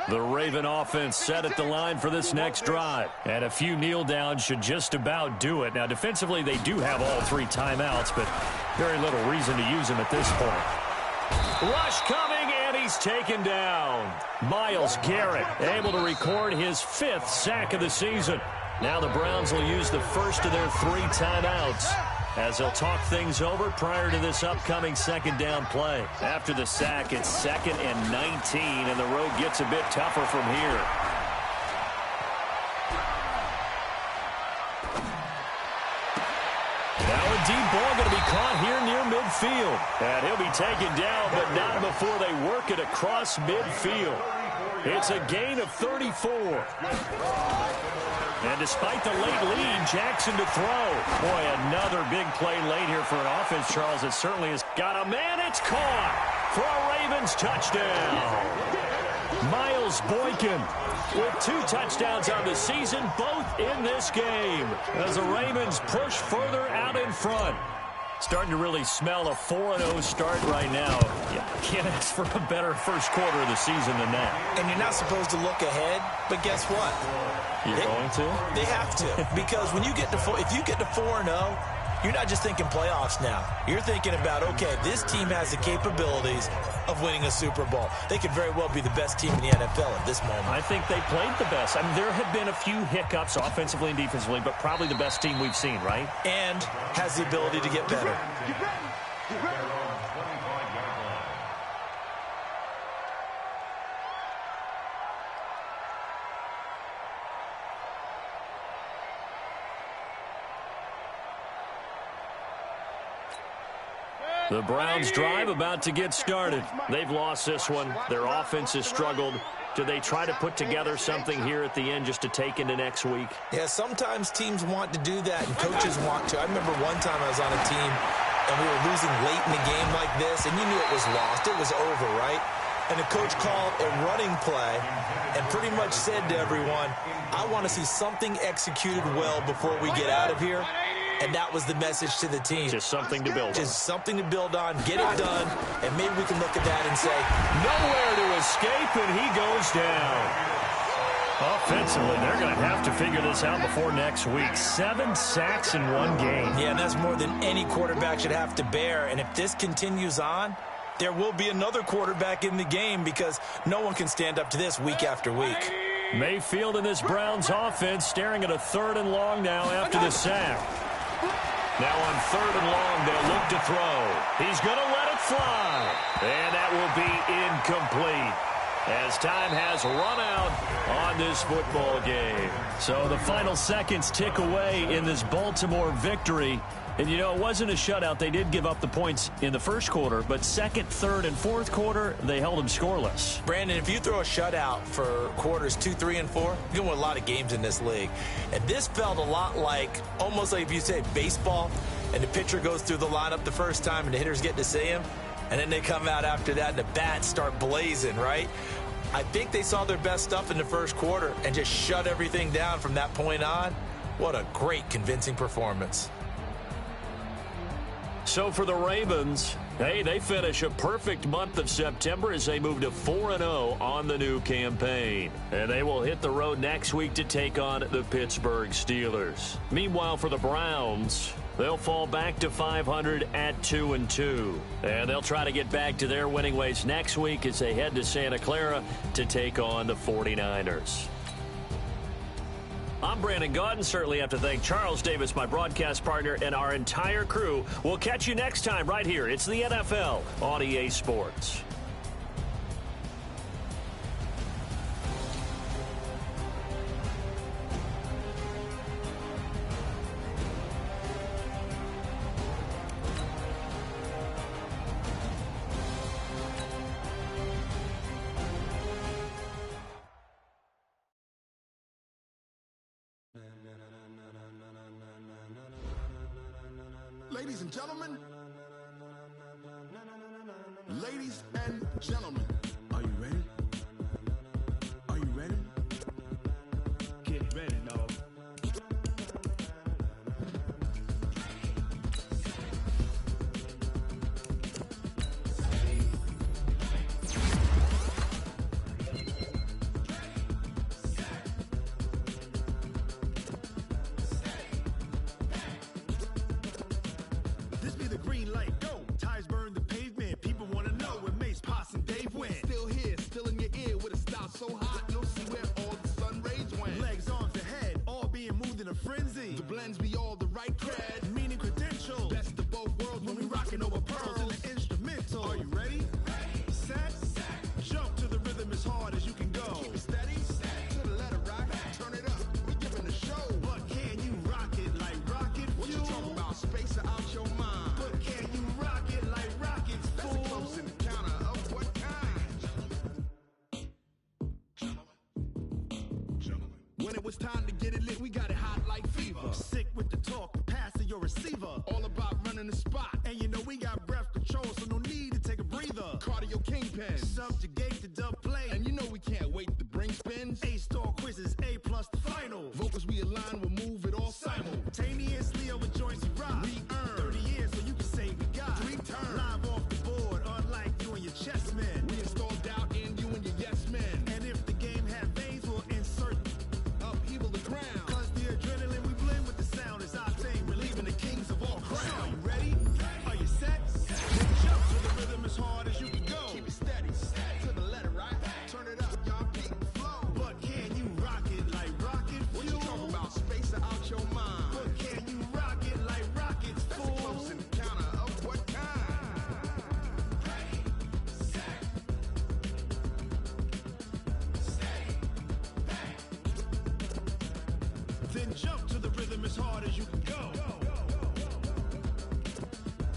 The Raven offense set at the line for this next drive. And a few kneel downs should just about do it. Now, defensively, they do have all 3 timeouts, but very little reason to use them at this point. Rush coming, and he's taken down. Myles Garrett able to record his 5th sack of the season. Now the Browns will use the first of their 3 timeouts as they'll talk things over prior to this upcoming second down play. After the sack, it's 2nd and 19, and the road gets a bit tougher from here. Now a deep ball going to be caught here near midfield. And he'll be taken down, but not before they work it across midfield. It's a gain of 34. And despite the late lead, Jackson to throw. Boy, another big play late here for an offense, Charles. It certainly has got a man. It's caught for a Ravens touchdown. Miles Boykin with 2 touchdowns on the season, both in this game, as the Ravens push further out in front. Starting to really smell a 4-0 start right now. Yeah, can't ask for a better first quarter of the season than that. And you're not supposed to look ahead, but guess what? You're going to? They have to, because when you get to if you get to 4-0, you're not just thinking playoffs now. You're thinking about, okay, this team has the capabilities of winning a Super Bowl. They could very well be the best team in the NFL at this moment. I think they played the best. I mean, there have been a few hiccups offensively and defensively, but probably the best team we've seen, right? And has the ability to get better. The Browns drive about to get started. They've lost this one. Their offense has struggled. Do they try to put together something here at the end just to take into next week? Yeah, sometimes teams want to do that and coaches want to. I remember one time I was on a team and we were losing late in the game like this, and you knew it was lost. It was over, right? and the coach called a running play and pretty much said to everyone, I want to see something executed well before we get out of here. And that was the message to the team. Just something to build on. Just something to build on, get it done, and maybe we can look at that and say, nowhere to escape, and he goes down. Offensively, they're going to have to figure this out before next week. 7 sacks in one game. Yeah, and that's more than any quarterback should have to bear. And if this continues on, there will be another quarterback in the game because no one can stand up to this week after week. Mayfield in this Browns offense staring at a 3rd and long now after the sack. Now on 3rd and long, they'll look to throw. He's going to let it fly. And that will be incomplete, as time has run out on this football game. So the final seconds tick away in this Baltimore victory. And, you know, it wasn't a shutout. They did give up the points in the first quarter, but second, third, and fourth quarter, they held them scoreless. Brandon, if you throw a shutout for quarters 2, 3, and 4, you're going to win a lot of games in this league. And this felt a lot like, almost like if you say baseball, and the pitcher goes through the lineup the first time and the hitters get to see him, and then they come out after that and the bats start blazing, right? I think they saw their best stuff in the first quarter and just shut everything down from that point on. What a great, convincing performance. So for the Ravens, hey, they finish a perfect month of September as they move to 4-0 on the new campaign. And they will hit the road next week to take on the Pittsburgh Steelers. Meanwhile, for the Browns, they'll fall back to 500 at 2-2. And they'll try to get back to their winning ways next week as they head to Santa Clara to take on the 49ers. I'm Brandon Gaudin. Certainly have to thank Charles Davis, my broadcast partner, and our entire crew. We'll catch you next time right here. It's the NFL on EA Sports. Ladies and gentlemen, are you ready? Are you ready? Get ready, dog. This be the green light, go. Ties burn the pavement. People want to know where Mace, Poss, and Dave went. Still here, still in your ear with a style so hot, you'll see where all the sun rays went. Legs, arms, ahead, all being moved in a frenzy. The blends be all the right cred, meaning credentials. Best of both worlds when we rockin' over pearls in the instrumental. Are you ready? Set, jump to the rhythm as hard as you can go. Keep it steady, to the letter right, turn it up, we giving the show. But can you rock it like rocket fuel? What you talking about, space out your mind? But can you rock it like rockets, fool? That's a close encounter of what kind? When it was time to get it lit, we got it hot like fever. Sick with the talk, pass to your receiver. All about running the spot. And you know we got breath control, so no need to take a breather. Cardio kingpin, subjugate the dub play. And you know we can't wait to bring spins. A-star quizzes, A+ the final. Vocals we align, we'll move it all simultaneously over joints we rock. We earn 30 years, so you can say we got 3 turns. Live off the board, unlike you and your chess men. We install doubt in you and your yes men. And if the game had veins, we'll insert upheaval the ground. Cause the adrenaline we blend with the sound is our thing, relieving the kings of all crowns. So are you ready? Are you set? Then jump to the rhythm as hard as you can go. Keep it steady, to the letter right. Turn it up, y'all keep the flow. But can you rock it like rocket fuel? What you talking about, space out your mind? But can you rock it like rockets, fool? That's a close encounter of what kind? Then jump to the rhythm as hard as you can go.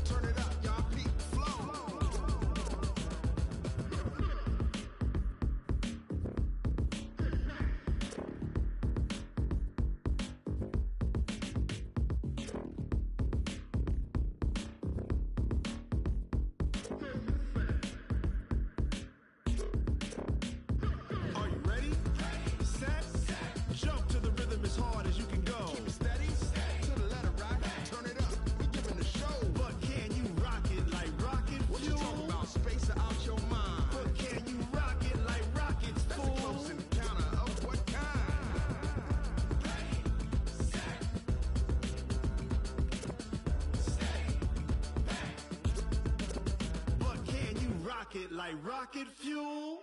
Turn it up, y'all keep the flow. rocket like rocket fuel.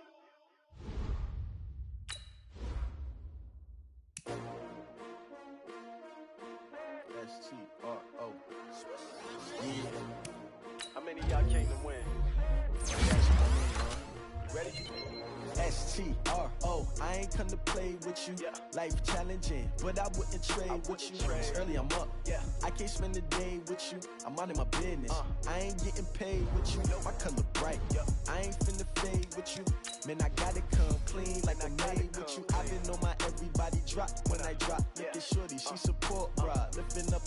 S-T-R-O. Yeah. How many of y'all came to win? Ready? S-T-R-O. I ain't come to play with you. Life challenging, but I wouldn't trade with you. It's early, I'm up. I can't spend the day with you. I'm minding my business. I ain't getting paid with you. My color bright. I ain't finna fade with you. Man, I gotta come clean like I made with you. I've been on my everybody drop when I drop. Look at shorty, she support, bruh. Lifting up.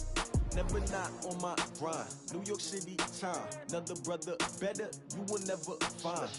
Never not on my grind. New York City time. Another brother better, you will never find.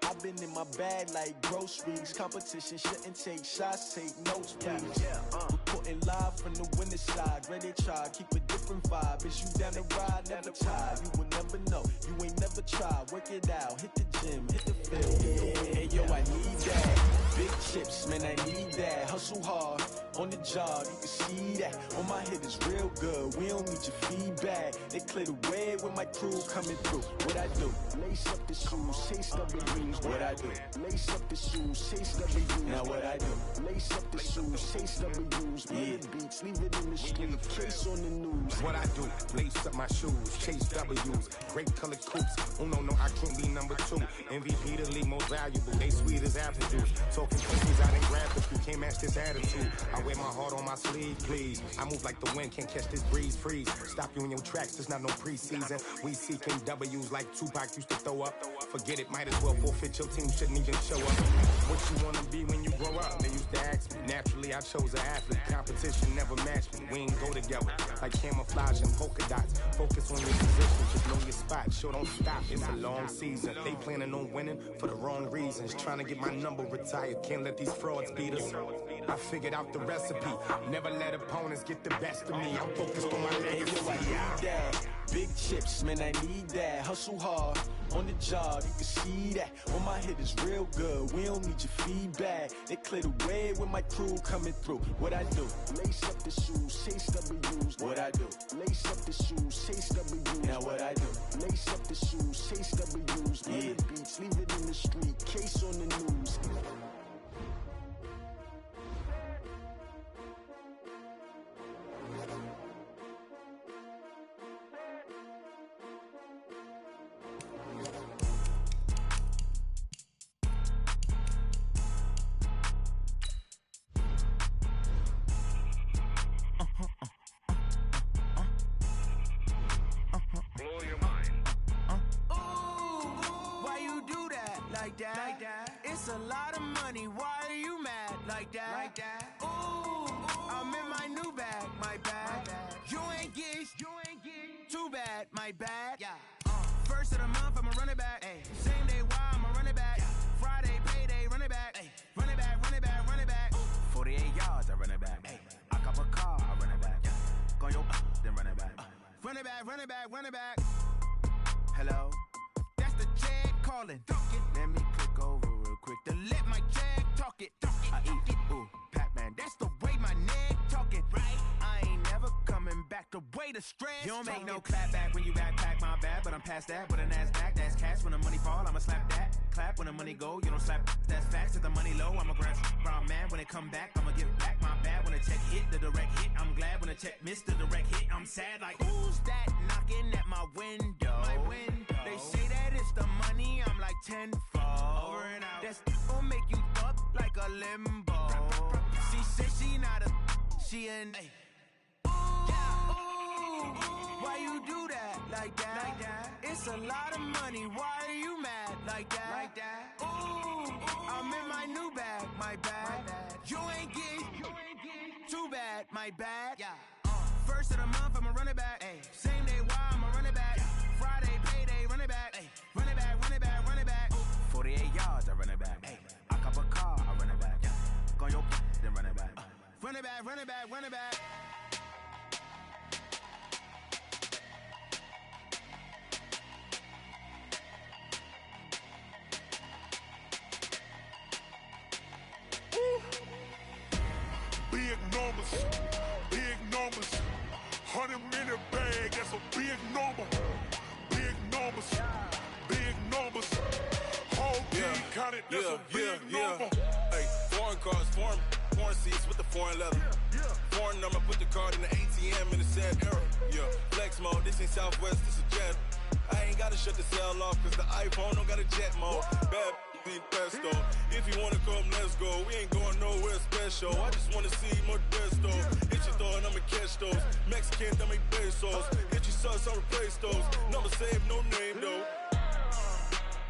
I've been in my bag like groceries. Competition shouldn't take shots, take notes, please. Reporting live from the winning side. Ready to try, keep a different vibe. Is you down the ride, never tired. You will never know, you ain't never tried. Work it out, hit the gym, hit the field. Hey yo, I need that. Big chips, man, I need that. Hustle hard, on the job, you can see that. On my hit is real good, we don't need your feedback. They clear the way with my crew coming through. What I do? Lace up the shoes, chase W's. What I do? Lace up the shoes, chase W's. Now what I do? Lace up the shoes, chase W's. Yeah, beats, leave it in the street, case on the news. What I do? Lace up my shoes, chase W's. Great colored coops. Oh no, I can't be number 2. MVP the league most valuable. They sweet as apple juice. Talking cookies, I done grabbed a few. Can't match this attitude. I wear my heart on my sleeve, please. I move like the wind, can't catch this breeze, freeze. Stop you in your tracks, there's not no preseason. We seeking W's like Tupac used to throw up. Forget it, might as well forfeit, your team shouldn't even show up. What you wanna be when you grow up? They used to ask me. Naturally, I chose an athlete. Competition never matched me. We ain't go together. Like camouflage and polka dots. Focus on your position, just know your spot. Sure, don't stop, it's a long season. They planning on winning for the wrong reasons. Trying to get my number retired, can't let these frauds beat us. I figured out the recipe. Never let opponents get the best of me. I'm focused on my legacy. I need that. Big chips, man, I need that. Hustle hard, on the job, you can see that. On my hit is real good, we don't need your feedback. They clear the way with my crew coming through. What I do? Lace up the shoes, chase W's. What I do? Lace up the shoes, chase W's. Now what I do? Lace up the shoes, chase W's. Yeah, beats, leave it in the street, case on the news. It's a lot of money, why are you mad like that? Ooh, I'm in my new bag, my bad. You ain't get too bad, my bad. First of the month, I'ma run it back. Same day, why I'ma run it back. Friday, payday, run it back. Run it back, run it back, run it back. 48 yards, I run it back. I cop a car, I run it back. Go your then run it back. Run it back, run it back, run it back. Hello? That's the check calling. Let me click over real quick to let my check talk it. I eat it, ooh, Pac-Man. That's the way my neck talking. Right? I ain't never coming back the way the stress. You don't make no clap back when you backpack, my bad. But I'm past that with a NASDAQ. That's cash when the money fall, I'ma slap that. Clap when the money go, you don't slap. That's facts. If the money low, I'ma grab brown man. When it come back, I'ma give back my bad. When the check hit, the direct hit. I'm glad when the check missed the direct hit. I'm sad like, who's that knocking at my window? My window. They say that it's the money, I'm like tenfold. Over and out. That's gon' make you up like a limbo. She said she not a, she an. Why you do that like that? It's a lot of money, why are you mad like that? Ooh, I'm in my new bag, my bad. You ain't get too bad, my bad. First of the month, I'ma run it back. Same day, why I'ma run it back. Friday, payday, run it back. Run it back, run it back, run it back. 48 yards, I run it back. I cop a car, I run it back. Go your then run it back. Run it back, run it back, run it back. Big numbers, big numbers. 100-minute bag, that's a big number. Big numbers, big numbers. counted, that's a big number. Hey, foreign cars, foreign seats with the foreign leather. Foreign number, put the card in the ATM in the sad era. Yeah, flex mode, this ain't Southwest, this is jet. I ain't gotta shut the cell off, cause the iPhone don't got a jet mode. Bad need pesto. If you wanna come, let's go. We ain't going nowhere special. I just wanna see more desto. Hit your throw and I'ma catch those. Mexican, that make pesos. Hit your sauce, I'll replace those. Number save, no name though.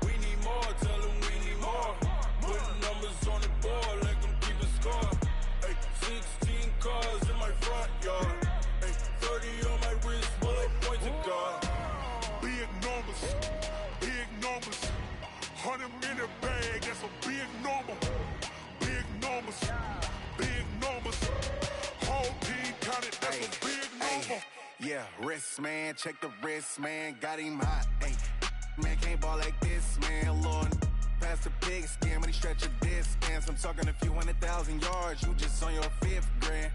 We need more, tell them we need more. Putting numbers on the board, let them keep a score. Hey, 16 cars in my front yard. Hey, 30 on my wrist, bullet point to God. Big numbers, big numbers. 100 in the bag, that's a big number. Big numbers, big numbers. Whole team counted, that's a big number. Yeah, wrist man, check the wrist man, got him hot. Ay, man can't ball like this, man. Lord, past the pig skin when he stretch a distance. I'm talking a few 100,000 yards, you just on your 5th grand.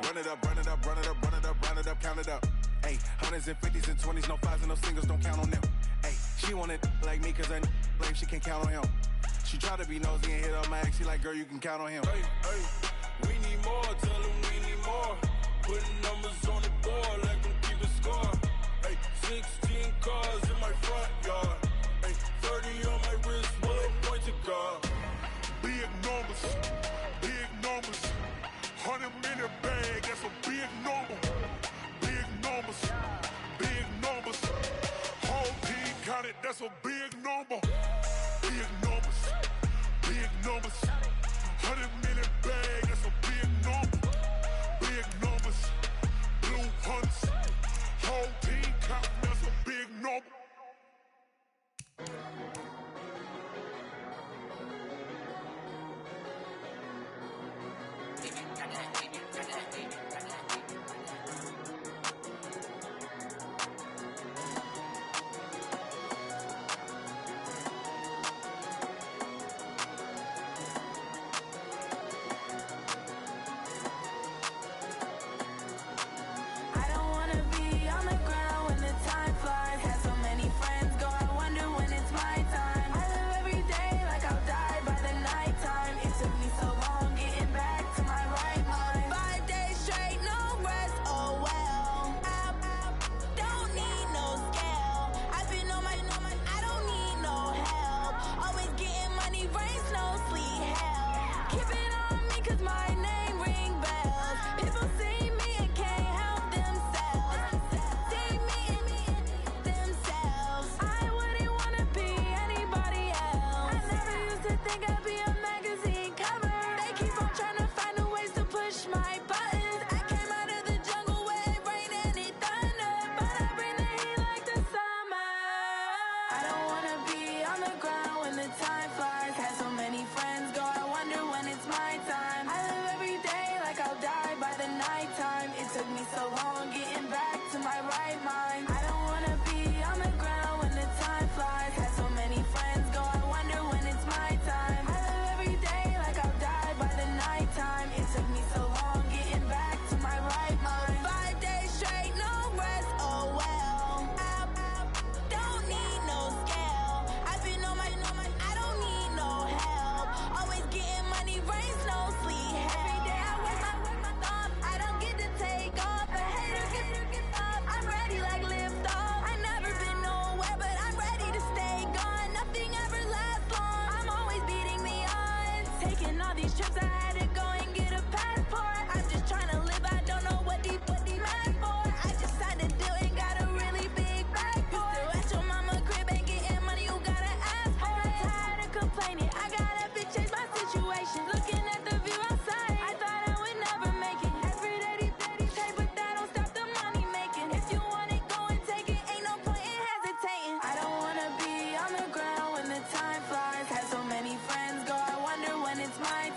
Run it up, run it up, run it up, run it up, run it up, count it up. Ay, 100s and 50s and 20s, no 5s and no singles, don't count on them. Ay, she want it like me cause I blame she can't count on him. She try to be nosy and hit up my ex, she like, girl, you can count on him. Hey, hey, we need more, tell them we need more. Putting numbers on the board, let them keep a score. Hey, 16 cars in my front yard. Hey, 30 on my wrist, bullet point to God. Big numbers, big numbers. 100 in the bag, that's a big number. Big numbers, big numbers. Whole team counted, that's a big number. Big numbers, big numbers. 100 in the bag, that's a big number. Big numbers, blue hunts. Whole team counting, that's a big number.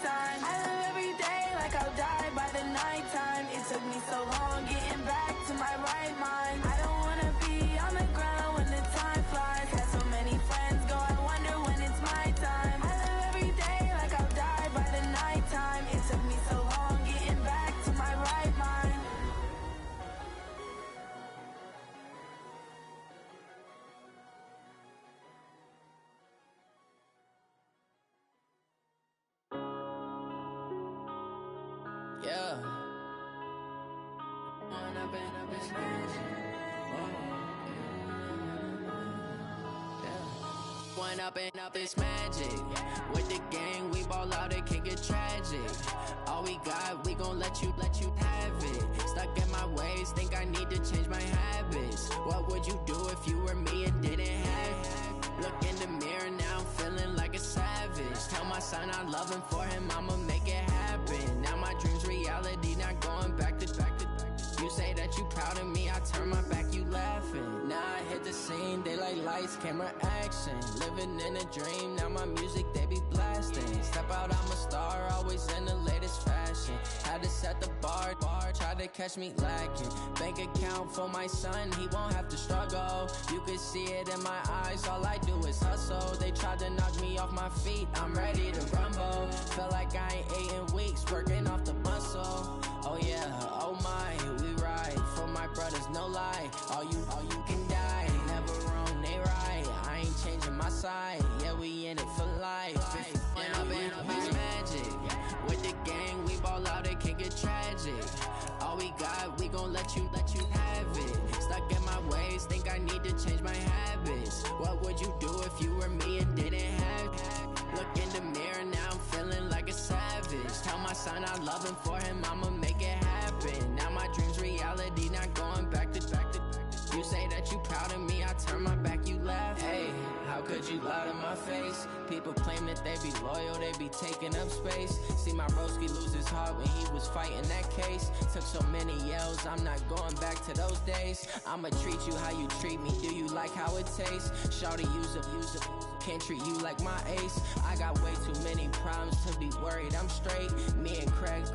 Time. Yeah. One up and up, it's magic. With the gang, we ball out, it can get tragic. All we got, we gon' let you have it. Stuck in my ways, think I need to change my habits. What would you do if you were me and didn't have it? Look in the mirror now, I'm feeling like a savage. Tell my son I love him, for him I'ma make it happen. Now my dream's reality, not going back to. You say that you proud of me, I turn my back, you laughing. Now I hit the scene, they like lights, camera, action. Living in a dream, now my music, they be blasting. Step out, I'm a star, always in the latest fashion. Had to set the bar, try to catch me lacking. Bank account for my son, he won't have to struggle. You can see it in my eyes, all I do is hustle. They tried to knock me off my feet, I'm ready to rumble. Feel like I ain't ate in weeks, working off the muscle. Oh yeah, oh my, we ride for my brothers, no lie. All you can die, never wrong, they right. I ain't changing my side, yeah, we in it for life. When up and up, it's magic. With the gang, we ball out, it can get tragic. All we got, we gon' let you have it. Stuck in my ways, think I need to change my habits. What would you do if you were me and didn't have it? Look in the mirror, now I'm feeling like a savage. Tell my son I love him, for him I'ma make it happen. Now my dream's reality, not going back to. You say that you proud of me, I turn my back, you laugh. Hey, how could you lie to my face? People claim that they be loyal, they be taking up space. See my broski lose his heart when he was fighting that case. Took so many yells, I'm not going back to those days. I'ma treat you how you treat me, do you like how it tastes? Shawty, use it, can't treat you like my ace. I got way too many problems to be worried, I'm straight. Me and Craig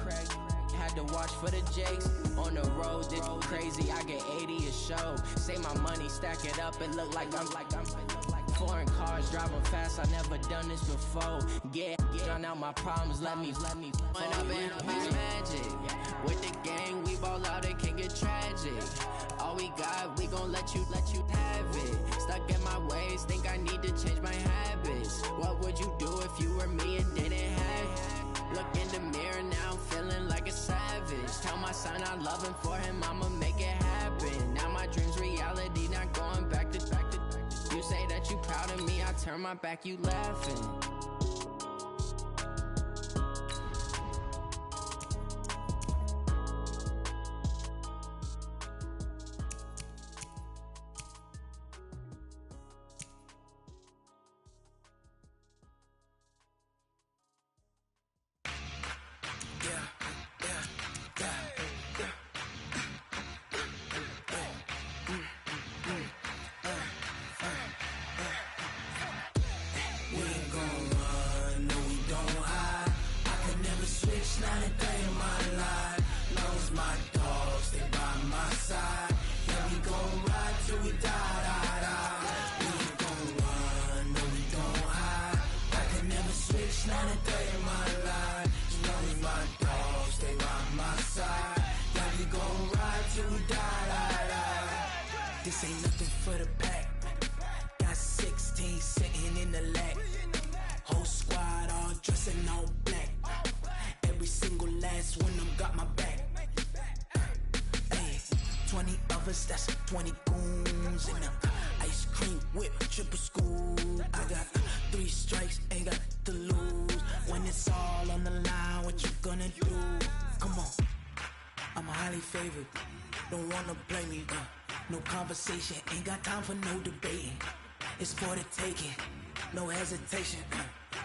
had to watch for the Jakes. On the road, this crazy, I get 80 a show. Say my money, stack it up, it look like I'm foreign cars, driving fast, I never done this before. Drown out my problems, let me When up and up, it's magic. With the gang, we ball out, it can get tragic. All we got, we gon' let you have it. Stuck in my ways, think I need to change my habits. What would you do if you were me and didn't have it? Look in the mirror, now I'm feeling like a savage. Tell my son I love him, for him I'ma make it happen. Now my dream's reality, not going back to. You say that you proud of me, I turn my back, you laughing. This ain't nothing for the pack. Got 16 sitting in the lap. Whole squad all dressing all black. Every single last one of them got my back. Hey, 20 of us, that's 20 goons in the ice cream whip, triple scoop. I got 3 strikes, ain't got to lose. When it's all on the line, what you gonna do? Come on, I'm highly favored. Don't wanna play me, no conversation, ain't got time for no debating. It's for the taking, no hesitation.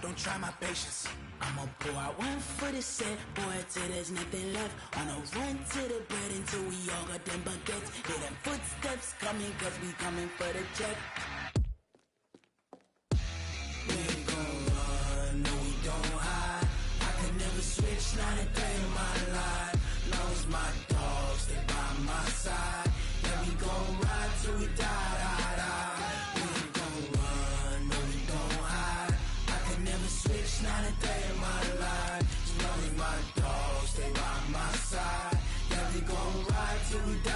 Don't try my patience. I'ma pour out one for the set, boy, till there's nothing left. On a run to the bread until we all got them baguettes. Hear them footsteps coming, cause we coming for the check. We ain't gon' run, no we don't hide. I could never switch, not a day in my life. Long as my dogs stay by my side. Yeah, we gon' ride till we die. We ain't gon' run, no we don't hide. I could never switch, not a day in my life. As long as my dogs stay by my side. Yeah, we gon' ride till we die.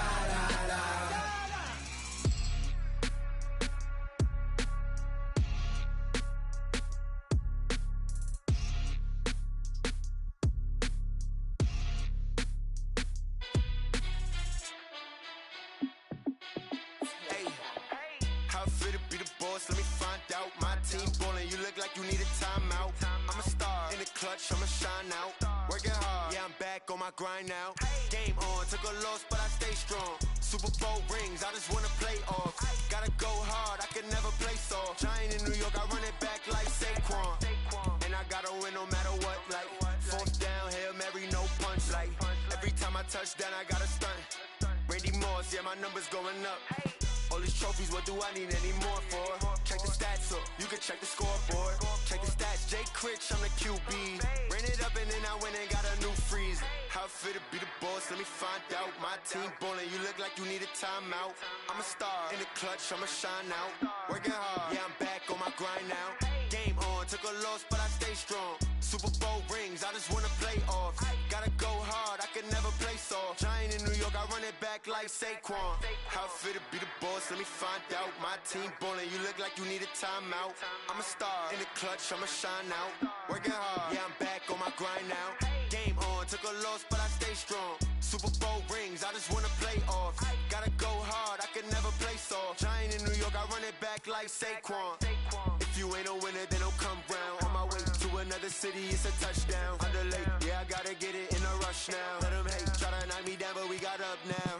How I feel to be the boss, let me find out. My team ballin', you look like you need a timeout. I'm a star, in the clutch, I'ma shine out. Working hard, yeah, I'm back on my grind now. Game on, took a loss, but I stay strong. Super Bowl rings, I just wanna play off. Gotta go hard, I can never play soft. Giant in New York, I run it back like Saquon. And I gotta win no matter what, like fourth down, Hail Mary, no punch. Like every time I touch down, I gotta stunt. Randy Moss, yeah, my numbers going up. All these trophies, what do I need any more for? Check the stats up, you can check the scoreboard. Check the stats, Jay Critch, I'm the QB. Ran it up and then I went and got a new freeze. How I feel to be the boss, let me find out. My team ballin', you look like you need a timeout. I'm a star, in the clutch, I'ma shine out. Working hard, yeah, I'm back on my grind now. Game on, took a loss, but I stay strong. Super Bowl rings, I just wanna play off. Gotta go hard, I can never play soft. Giant in New York, I run it back like Saquon. How I feel to be the boss, let me find out. My team ballin', you look like you need a timeout. I'm a star, in the clutch, I'ma shine out. Working hard, yeah, I'm back on my grind now. Game on, took a loss, but I stay strong. Super Bowl rings, I just wanna play off. Gotta go hard, I can never play soft. Giant in New York, I run it back like Saquon. If you ain't a winner, then don't come round. On my way to another city, it's a touchdown. Underlay, yeah, I gotta get it in a rush now. Let them hate, try to knock me down, but we got up now.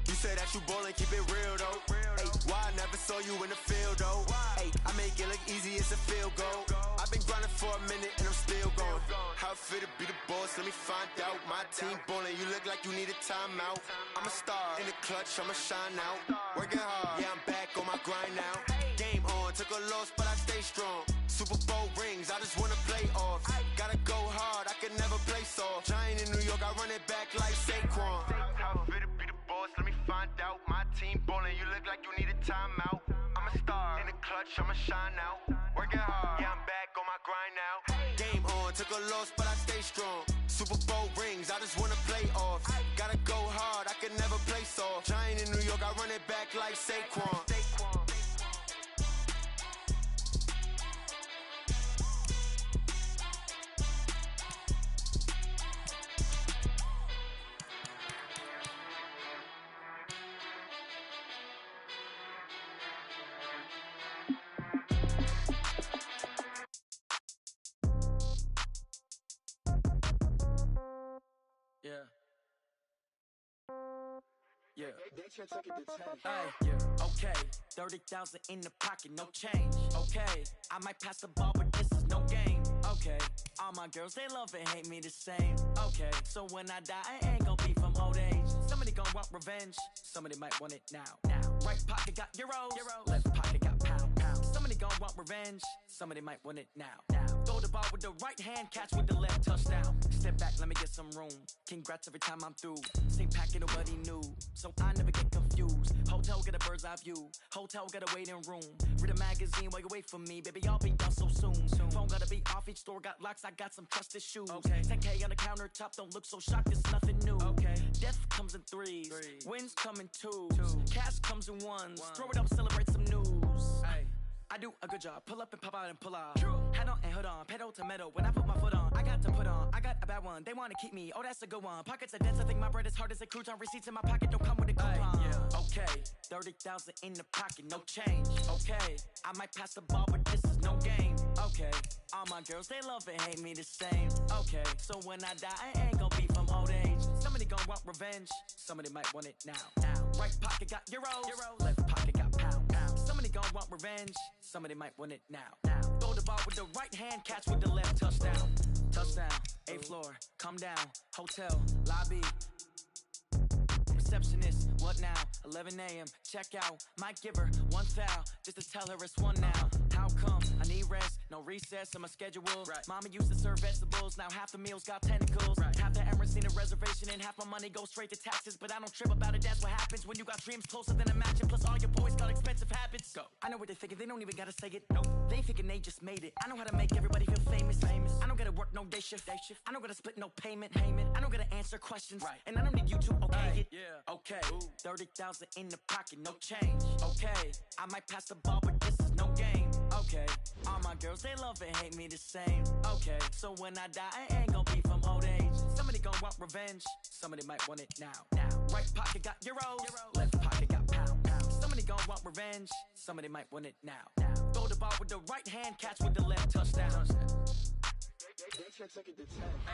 You say that you ballin', keep it real though. Hey, why I never saw you in the field though? Hey, I make it look easy, it's a field goal. I've been grinding for a minute and I'm still going. How I feel to be the boss, let me find out. My team ballin', you look like you need a timeout. I'm a star, in the clutch, I'ma shine out. Working hard, yeah, I'm back on my grind now. Game on, took a loss, but I stay strong. Super Bowl rings, I just wanna play off. Gotta go hard, I can never play soft. Giant in New York, I run it back like Saquon. How I feel to be the boss, let me find out. My team ballin', you look like you need a timeout. I'm a star, in the clutch, I'ma shine out. Working hard, yeah, I'm back on my grind now. Game on, took a loss, but I stay strong. Super Bowl rings, I just wanna play off. Gotta go hard, I can never play soft. Giant in New York, I run it back like Saquon. Yeah. Hey, yeah. Okay. 30,000 in the pocket, no change. Okay. I might pass the ball, but this is no game. Okay. All my girls, they love and hate me the same. Okay. So when I die, I ain't gon' be from old age. Somebody gon' want revenge. Somebody might want it now. Right pocket got euros. Left pocket got pound. Somebody gon' want revenge. Somebody might want it now. Throw the ball with the right hand, catch with the left, touchdown. Step back, let me get some room. Congrats every time I'm through. Same packet, nobody knew. So I never get confused. Hotel get a bird's eye view. Hotel get a waiting room. Read a magazine while you wait for me. Baby, I'll be done so soon. Phone gotta be off, each store got locks. I got some trusted shoes. 10K on the countertop, don't look so shocked, it's nothing new. Death comes in threes. Wins come in twos. Cash comes in ones. Throw it up, celebrate some news. I do a good job. Pull up and pop out and pull out. Head on and hood on. Pedal to metal. When I put my foot on, I got to put on. I got a bad one. They want to keep me. Oh, that's a good one. Pockets are dense. I think my bread is hard as a crouton. Receipts in my pocket don't come with a coupon. Okay. 30,000 in the pocket. No change. Okay. I might pass the ball, but this is no game. Okay. All my girls, they love and hate me the same. Okay. So when I die, I ain't gon' be from old age. Somebody gon' want revenge. Somebody might want it now. Right pocket got euros. Left pocket got pound. Somebody gon' want revenge. Somebody might want it now. Throw the ball with the right hand, catch with the left, touchdown. Touchdown, 8th floor, come down, hotel, lobby. Receptionist, what now? 11 a.m., check out. Might give her one foul, just to tell her it's one now. How come? I need rest, no recess in my schedule. Mama used to serve vegetables, now half the meals got tentacles. Half the Emirates need a reservation and half my money goes straight to taxes. But I don't trip about it, that's what happens when you got dreams closer than a mansion. Plus all your boys got expensive habits. Go. I know what they're thinking, they don't even gotta say it. Nope. They thinking they just made it. I know how to make everybody feel famous. I don't gotta work no day shift. I don't gotta split no payment. I don't gotta answer questions. And I don't need you to okay it. Okay, 30,000 in the pocket, no change. Okay, I might pass the ball, but this is no game. Okay, all my girls, they love and hate me the same. Okay, so when I die, I ain't gon' be from old age. Somebody gon' want revenge. Somebody might want it now. Right pocket got euros. Left pocket got pound. Somebody gon' want revenge. Somebody might want it now. Throw the ball with the right hand, catch with the left, touchdown. They should take it to 10. Hey.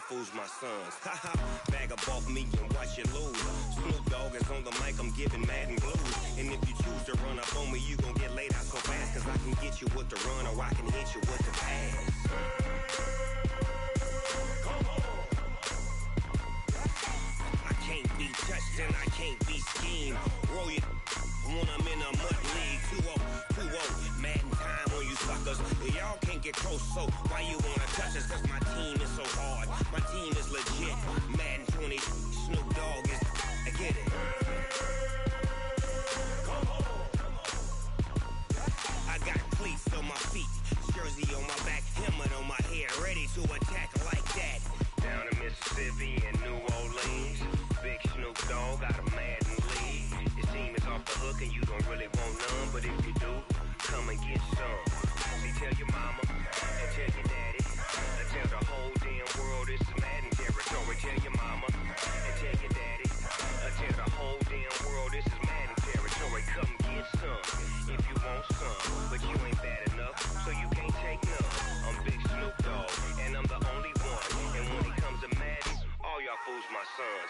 Fools my sons. Haha, bag up off me and watch you lose. Snoop Dogg is on the mic, I'm giving Madden blues. And if you choose to run up on me, you gon' get laid out so fast. Cause I can get you with the run or I can hit you with the pass. I can't be touched and I can't be schemed. Roll you when I'm in a mud league. 2-0, Madden time on you suckers. Y'all can't get close, so why you wanna touch us? Cause my team is so hard. My team is legit. Madden 20, Snoop Dogg is. I get it. I got cleats on my feet, jersey on my back, helmet on my head, ready to attack like that. Down in Mississippi and New Orleans, big Snoop Dogg got a Madden lead. Your team is off the hook and you don't really want none, but if you do, come and get some. See, tell your mama and tell your daddy. Tell the whole damn world this is Madden territory. Tell your mama and tell your daddy. Tell the whole damn world this is Madden territory. Come get some if you want some, but you ain't bad enough, so you can't take none. I'm Big Snoop Dogg, and I'm the only one. And when it comes to Madden, all y'all fools my sons.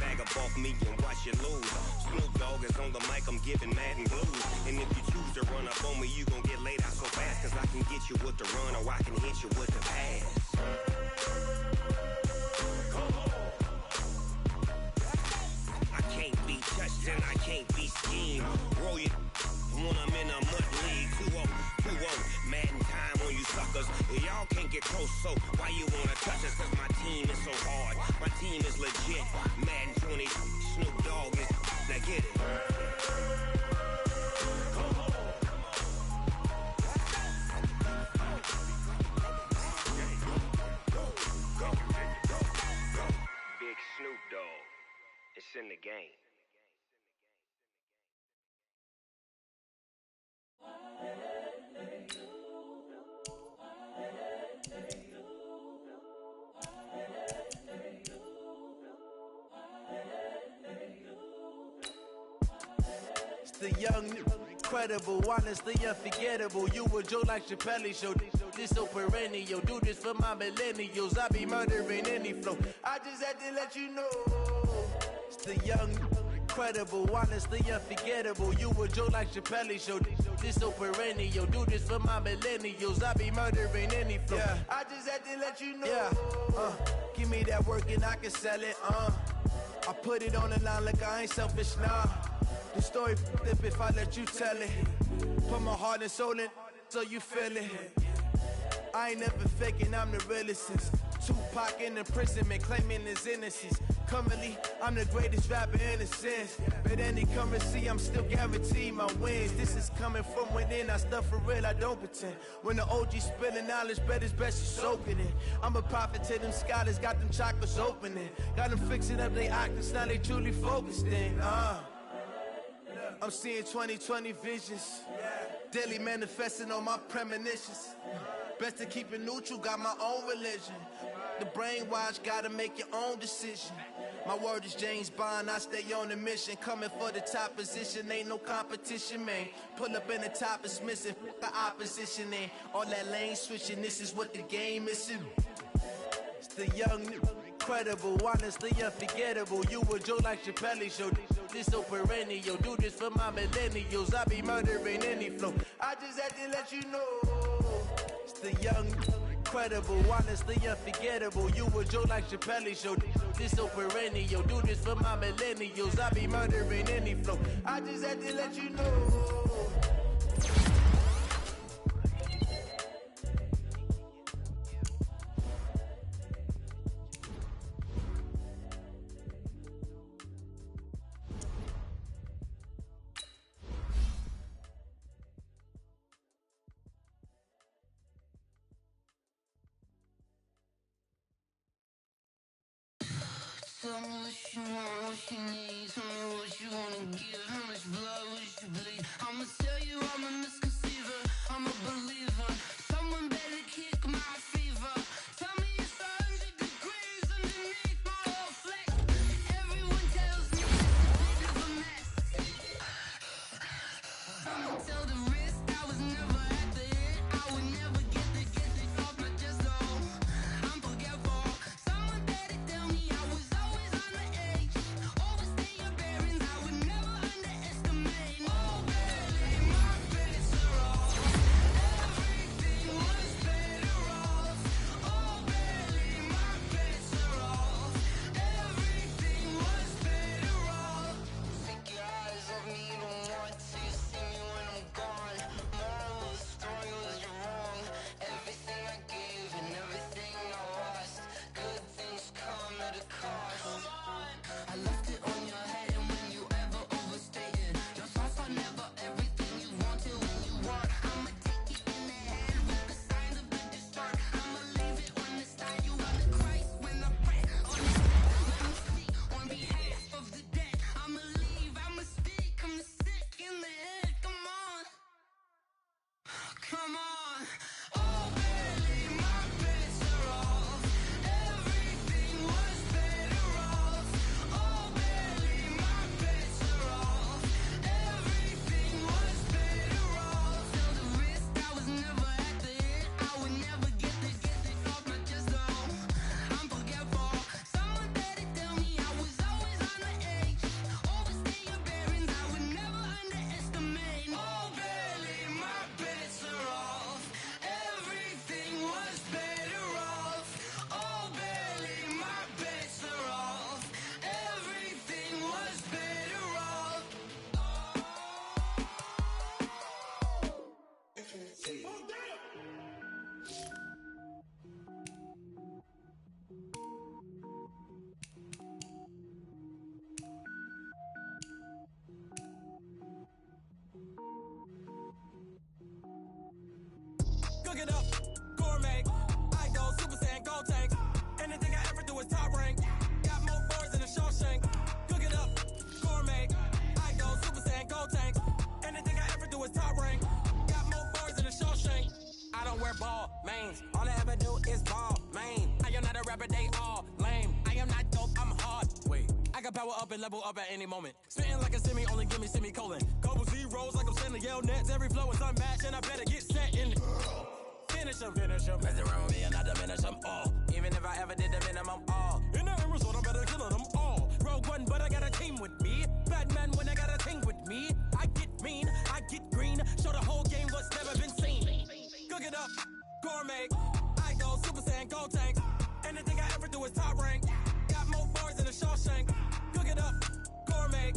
Bag up off me and watch you lose. Snoop Dogg is on the mic, I'm giving Madden blues. And if you choose to run up on me, you gon' get laid out so fast. Cause I can get you with the run or I can hit you with the pass. I can't be touched and I can't be schemed. Roll you when I'm in a mud league. 2-0, Madden time on you suckers. Y'all can't get close, so why you wanna touch us? Cause my team is so hard. My team is legit. Madden 20, Snoop Dogg is. Now get it. Big Snoop Dogg. It's in the game. It's the young, incredible, honestly unforgettable. You a Joe like Chappelle show. This so perennial. Do this for my millennials. I be murdering any flow. I just had to let you know. It's the young, incredible, honestly unforgettable. You a Joe like Chappelle show. This so perennial. Do this for my millennials. I be murdering any flow. Yeah. I just had to let you know. Yeah. Give me that work and I can sell it. I put it on the line like I ain't selfish, nah. The story flip if I let you tell it. Put my heart and soul in so you feel it. I ain't never faking, I'm the realest since Tupac in imprisonment, claiming his innocence. Currently, I'm the greatest rapper in a sense. But any currency, I'm still guaranteed my wins. This is coming from within, I stuff for real, I don't pretend. When the OG spilling knowledge, bet it's best you soak it in. I'm a prophet to them scholars, got them chakras opening. Got them fixing up they octaves, now they truly focused in. I'm seeing 2020 visions. Daily manifesting on my premonitions. Best to keep it neutral, got my own religion. The brainwash, gotta make your own decision. My word is James Bond, I stay on a mission. Coming for the top position, ain't no competition, man. Pull up in the top is missing, the opposition in. All that lane switching, this is what the game is. It's the young, incredible, honestly unforgettable. You a Joe like Chappelle show. This so perennial, do this for my millennials. I be murdering any flow. I just had to let you know. It's the young, incredible, honestly unforgettable. You a Joe like Chappelle show. This so perennial, do this for my millennials. I be murdering any flow. I just had to let you know. Tell me what you want, what you need. Tell me what you wanna give. How much blood would you bleed? I'ma tell you I'm a misconceiver. I'm a believer. Someone better kick my fever. Tell me it's 100 degrees underneath my whole flesh. Everyone tells me it's a bit of a mess. I'ma tell the risk I was never at the end. I would never get it off my chest though. I'm forgetful. Someone better tell me I was always on the edge. Overstay your bearings, I would never underestimate. Oh baby, my bets are off. Everything was better off. Oh baby, my bets are off. Everything was better off. Take your eyes off me, you don't want to see me when I'm gone. Moral of the story was you're wrong. Everything I gave and everything I lost. Good things come at a cost. I left it on your head, and when you ever overstated, your thoughts are never everything you wanted when you want. I'ma take it in the head with the signs of the distort. I'ma leave it on the side. You are the Christ when I pray on the stand. Let me speak on behalf of the dead. I'ma leave, I'ma speak. I'm the sick in the head. Come on, come on. Oh baby, my bets are off. Everything was better off. Oh baby, my bets are off. Everything was better off. Tell the risk I was never at the end. I would never get it off my chest though. I'm forgetful. Someone better tell me I was always on the edge. Overstay your bearings, I would never underestimate. Oh baby, my bets are off. Everything was better off. Oh baby, my bets are off. Everything was better off. Cook it up, gourmet. I go Super Saiyan, go tank. Anything I ever do is top rank. Got more bars than a Shawshank. Cook it up, gourmet. I go Super Saiyan, go tank. Anything I ever do is top rank. Got more bars than a Shawshank. I don't wear ball mains. All I ever do is ball main. I am not a rapper, they all lame. I am not dope, I'm hard. Wait, I can power up and level up at any moment. Spitting like a semi, only give me semicolon. Couple zeros like I'm sending yell nets. Every flow is unmatched and I better get set in. Finish them. Mess around with me and I diminish them all. Even if I ever did the minimum all. In the end result, I better kill them all. Rogue One, but I got a team with me. Batman when I got a team with me. I get mean, I get green. Show the whole game what's never been seen. Cook it up, gourmet. I go Super Saiyan, go tank. Anything I ever do is top rank. Got more bars than a Shawshank. Cook it up, gourmet.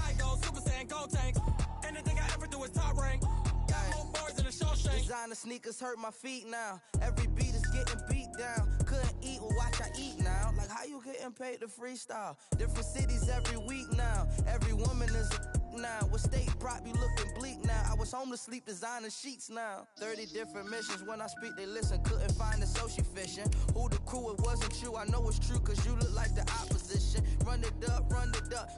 I go Super Saiyan, go tank. Anything I ever do is top rank. Got more bars than a Shawshank. Designer sneakers hurt my feet now. Every beat is getting beat down. Couldn't eat, well watch I eat now. Like how you getting paid to freestyle? Different cities every week now. Every woman is a now. What state prop you looking bleak now? I was home to sleep designer sheets now. 30 different missions. When I speak they listen. Couldn't find it so she fishing. Who the crew? It wasn't you. I know it's true cause you look like the opposition. Run it up.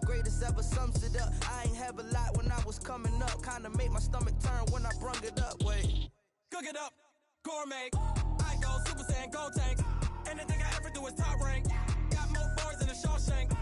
Greatest ever sums it up. I ain't have a lot when I was coming up. Kinda made my stomach turn when I brung it up. Wait. Cook it up, gourmet. I go Super Saiyan, go tank. Anything I ever do is top rank. Got more bars than a Shawshank.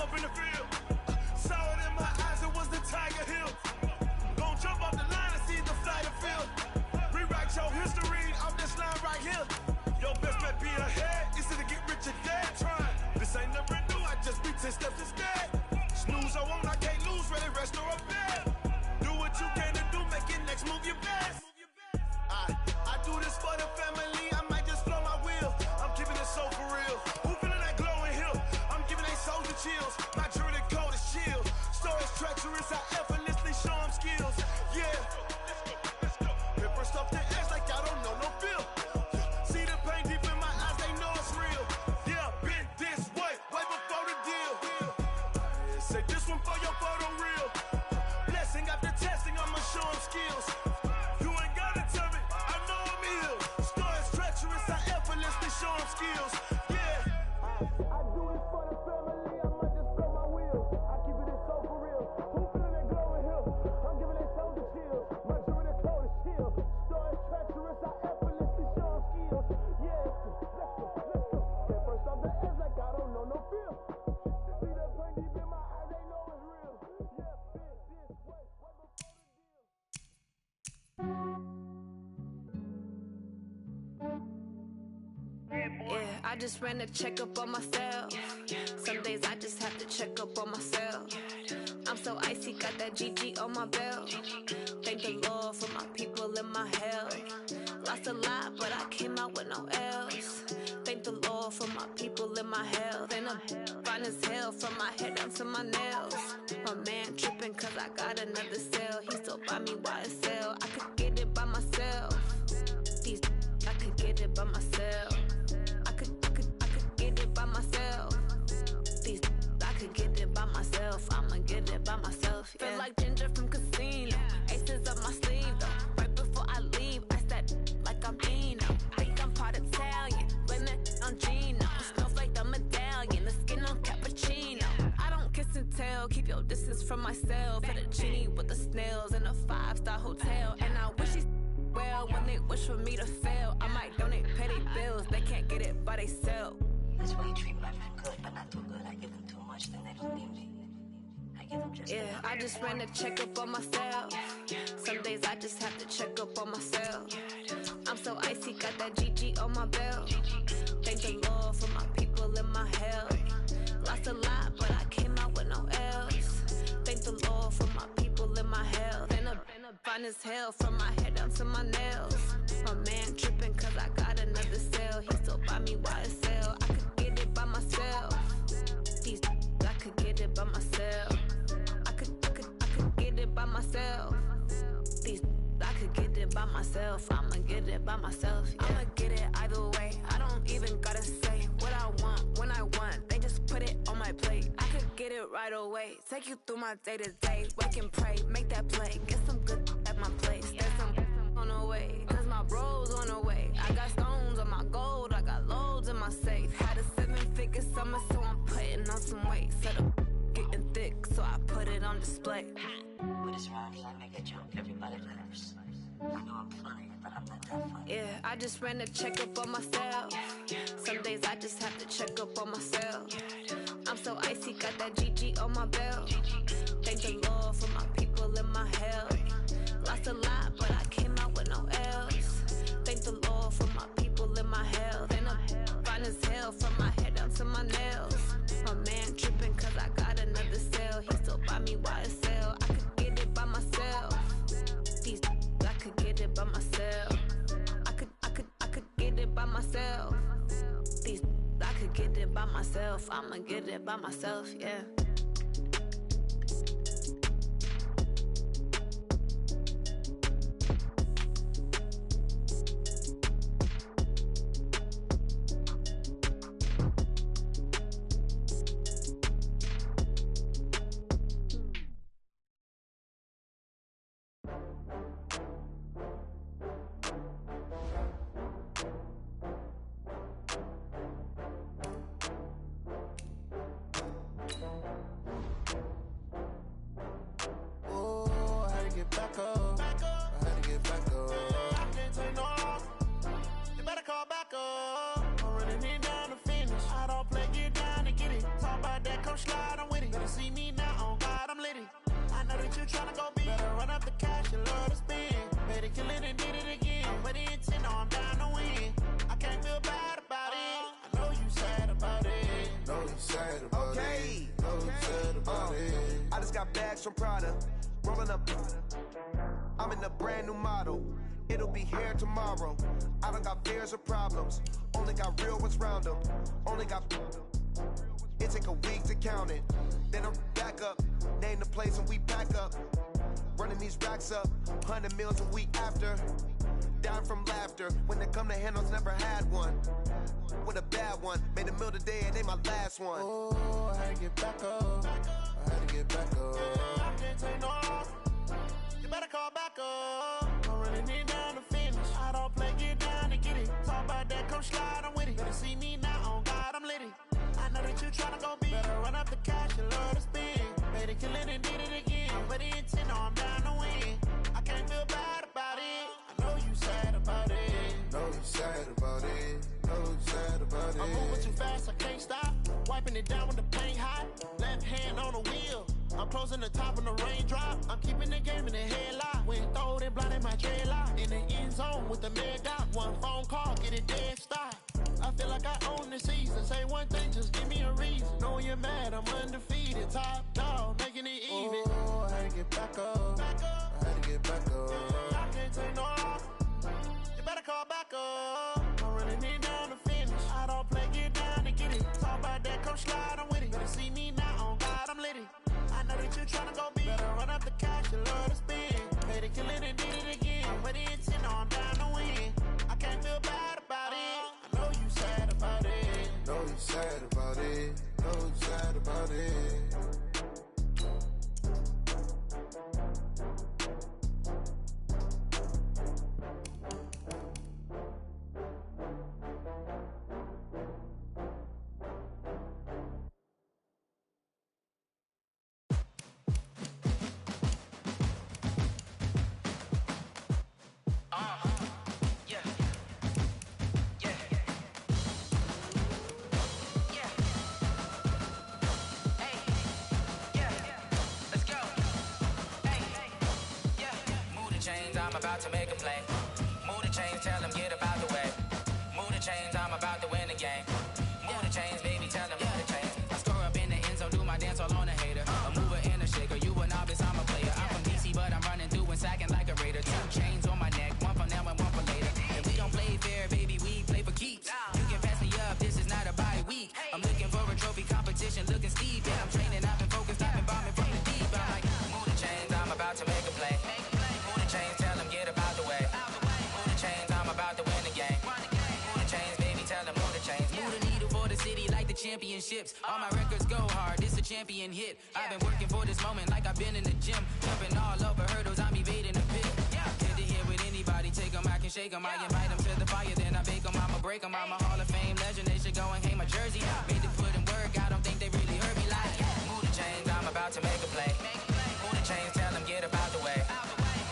up in the field. Saw it in my eyes, it was the Tiger Hill. Gon' jump off the line and see the flight of field. Rewrite your history off this line right here. Your best bet be ahead, instead of get rich or dead trying. This ain't never new, I just be 10 steps instead. Snooze or won't, I can't lose, ready, rest or a bed. Do what you can to do, make it next move your best. I do this for the family, I might just flow my wheel. I'm keeping it so for real. Who feeling that glowing hill? I'm giving they soldier chills. My jewelry coat is chill. Stories treacherous, I effortlessly show them skills. Yeah. Pepper stuff the edge like I don't know no feel. See the pain deep in my eyes, they know it's real. Yeah, been this way before the deal. Say this one for your photo reel. Blessing after testing, I'ma show them skills. You ain't gotta tell me, I know I'm ill. Stories treacherous, I effortlessly show them skills. Yeah. I do this for the family, I might just blow my wheel. I keep it so for real. Who feeling that glowing hill? I'm giving they soldier chills. My jewelry coat is chill. Stories treacherous, I effortlessly show them skills. Yeah, let's go. Get first off the edge like I don't know no feel. See that pain deep in my eyes, they know it's real. Yeah, been this way before the deal. Yeah, I just ran a checkup on myself. Some days I just have to check up on myself. I'm so icy, got that GG on my belt. Thank the Lord for my people in my health. Lost a lot, but I came out with no L's. Thank the Lord for my people in my health. And I'm fine as hell from my head down to my nails. My man tripping cause I got another cell. He still buy me YSL. I could get it by myself. These I could get it by myself. I could get it by myself. These I could get it by myself. I'ma get it by myself. Yeah. Feel like Ginger from Casino. Aces up my sleeve though. Right before I leave, I said like I'm Dino. Think I'm part Italian. Blame it on Gino. Snowflake the medallion. The skin on cappuccino. I don't kiss and tell. Keep your distance from myself. Fettuccine with the snails in a 5-star hotel. And I wish he's well when they wish for me to fail. I might donate petty bills. They can't get it by they self. That's why you treat my men good, but not too good. I give them too much, then they don't need me. I give them just yeah, I just ran a checkup on myself. Some days I just have to check up on myself. I'm so icy, got that GG on my belt. Thank the Lord for my people in my health. Lost a lot, but I came out with no L's. Thank the Lord for my people in my health. And I'm fine as hell from my head down to my nails. My man tripping cause I got another cell. He still buy me YSL. I could get it by myself. These I could get it by myself. I could get it by myself. These I could get it by myself. I'ma get it by myself. Yeah. I'ma get it either way. I don't even gotta say what I want when I want. They just put it on my plate. I could get it right away. Take you through my day to day. Wake and pray, make that play. Get some good at my place. There's some on the way. Cause my bro's on the way. I got stones on my gold. I got loads in my safe. Had a 7-figure summer, so I'm putting on some weight. Set up getting thick, so I put it on display. With this round, I make a jump. Everybody laughs. I know I'm funny, but I'm not that funny. Yeah, I just ran a checkup on myself. Some days I just have to check up on myself. I'm so icy, got that GG on my belt. Thank the Lord for my people in my health. Lost a lot, but I came out with no L's. Thank the Lord for my people in my health. And I'm fine as hell from my head down to my nails. My man tripping cause I got another cell. He still buy me YSL. I could get it by myself. These I could get it by myself. I could get it by myself. These I could get it by myself. I'ma get it by myself, yeah. Slide, I'm with it. Better see me now, oh God, I'm litty. I know that you tryna go big. Better run up the cash, you love to spend. Better kill it and did it again. But the intent, no, I'm down to win. I can't feel bad about it. I know you sad about it. Know you sad about it. Know you sad about it. I just got bags from Prada. Rolling up. I'm in a brand new model. It'll be here tomorrow. I don't got fears or problems. Only got real ones round them. Only got. It take a week to count it. Then I'm back up. Name the place and we pack up. Running these racks up. 100 meals a week after. Down from laughter. When they come to handles, never had one. With a bad one. Made a meal today and they my last one. Oh, I had to get back up. I had to get back up. I can't take no off. You better call back up. I'm running it down to finish. I don't play, get down to get it. Talk about that, come slide, I'm with it. Better see me now, oh God, I'm litty. I know that you tryna go big. Better run up the cash, you love to spend. Better kill it and did it again. But the intent, no, I'm down to win. I can't feel bad about it. I know you sad about it. Know you sad about it. Know you sad about it. I'm moving too fast, I can't stop. Wiping it down with the paint hot. Left hand on the wheel. I'm closing the top when the raindrop. I'm keeping the game in the headlock. When throwed and blinded my dreadlock. In the end zone with the mad dot. One phone call, get it dead stop. I feel like I own the season. Say one thing, just give me a reason. Knowing you're mad, I'm undefeated. Top dog, making it even. Oh, I had to get back up. I had to get back up. I can't take no off. You better call back up. I'm running it down to finish. I don't play, get down to get it. Talk about that, come slide, I'm with it. Better see me now, oh God, I'm litty. I know that you tryna go big. Better run up the cash, you love to spend. Better kill it and did it again. But the intent, no, I'm down to win. I can't feel bad about it. I know you sad about it. Know you sad about it. Know you sad about it. I'm about to make a play. Move the chains, tell them get about the way. Move the chains, I'm about to win the game. Move the chains, baby, tell them move the chains. I score up in the end zone, do my dance all on a hater. A mover and a shaker, you a novice, I'm a player. I'm from DC, but I'm running through and sacking like a raider. 2 chains on my neck, one for now and one for later. If we don't play fair, baby, we play for keeps. You can pass me up, this is not a bye week. I'm looking for a trophy competition, looking steep. Yeah, I'm training, I've been focused, I've been bombing from the deep. I'm like, move the chains, I'm about to make a play. Move the chains, tell them get about the way. Move the chains, I'm about to win the game. Move the chains, baby, tell them move the chains. Move the needle for the city like the championships. All my records go hard, this a champion hit. I've been working for this moment like I've been in the gym. Jumping all over hurdles, I'm evading the pit. Head to head with anybody, take them, I can shake them. I invite them to the fire, then I bake them, I'ma break them. I'm a Hall of Fame legend, they should go and hang my jersey. Made to put in work, I don't think they really heard me like. Move the chains, I'm about to make a play. Move the chains, tell them get about the way.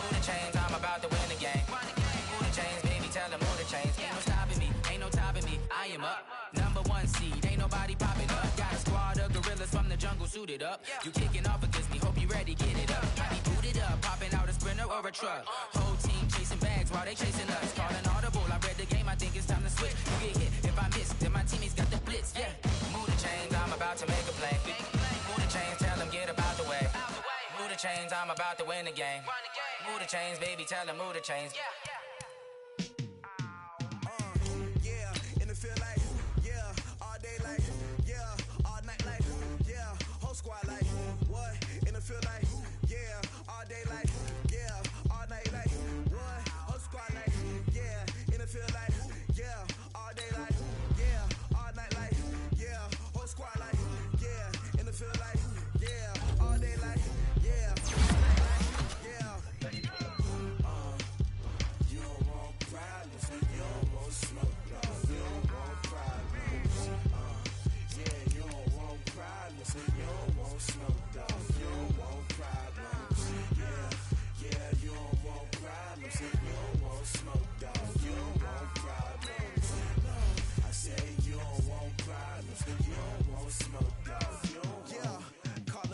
Move the chains, I'm about to win the game. Move the chains, baby, tell them move the chains. Ain't no stopping me, ain't no topping me. I am up, #1 seed, ain't nobody popping up. Got a squad of gorillas from the jungle suited up. You kicking off against me, hope you ready, get it up. I be booted up, popping out a sprinter or a truck. Whole team chasing bags while they chasing us. Calling audible, I read the game, I think it's time to switch. You get hit, if I miss, then my teammates got the blitz, yeah. Move the chains, I'm about to make a play. Move the chains, tell them get about the way. Move the chains, I'm about to win the game. Move the chains, baby, tell them move the chains. Yeah, in the field like, yeah, all day like, yeah, all night like, yeah, whole squad like, what? In the field like, yeah, all day like, yeah, all night like, what? Whole squad like, yeah, in the field like, yeah, all day like, yeah, all night like, yeah, whole squad like, yeah, in the field like, yeah, all day like, yeah, yeah. You don't want problems, you don't want smoke, you don't want problems. Yeah, you don't want problems, you don't want smoke, you don't want problems. Yeah, you don't want problems, you don't want smoke, you don't want problems. I say you don't want problems, you don't want smoke, you don't want. Yeah, call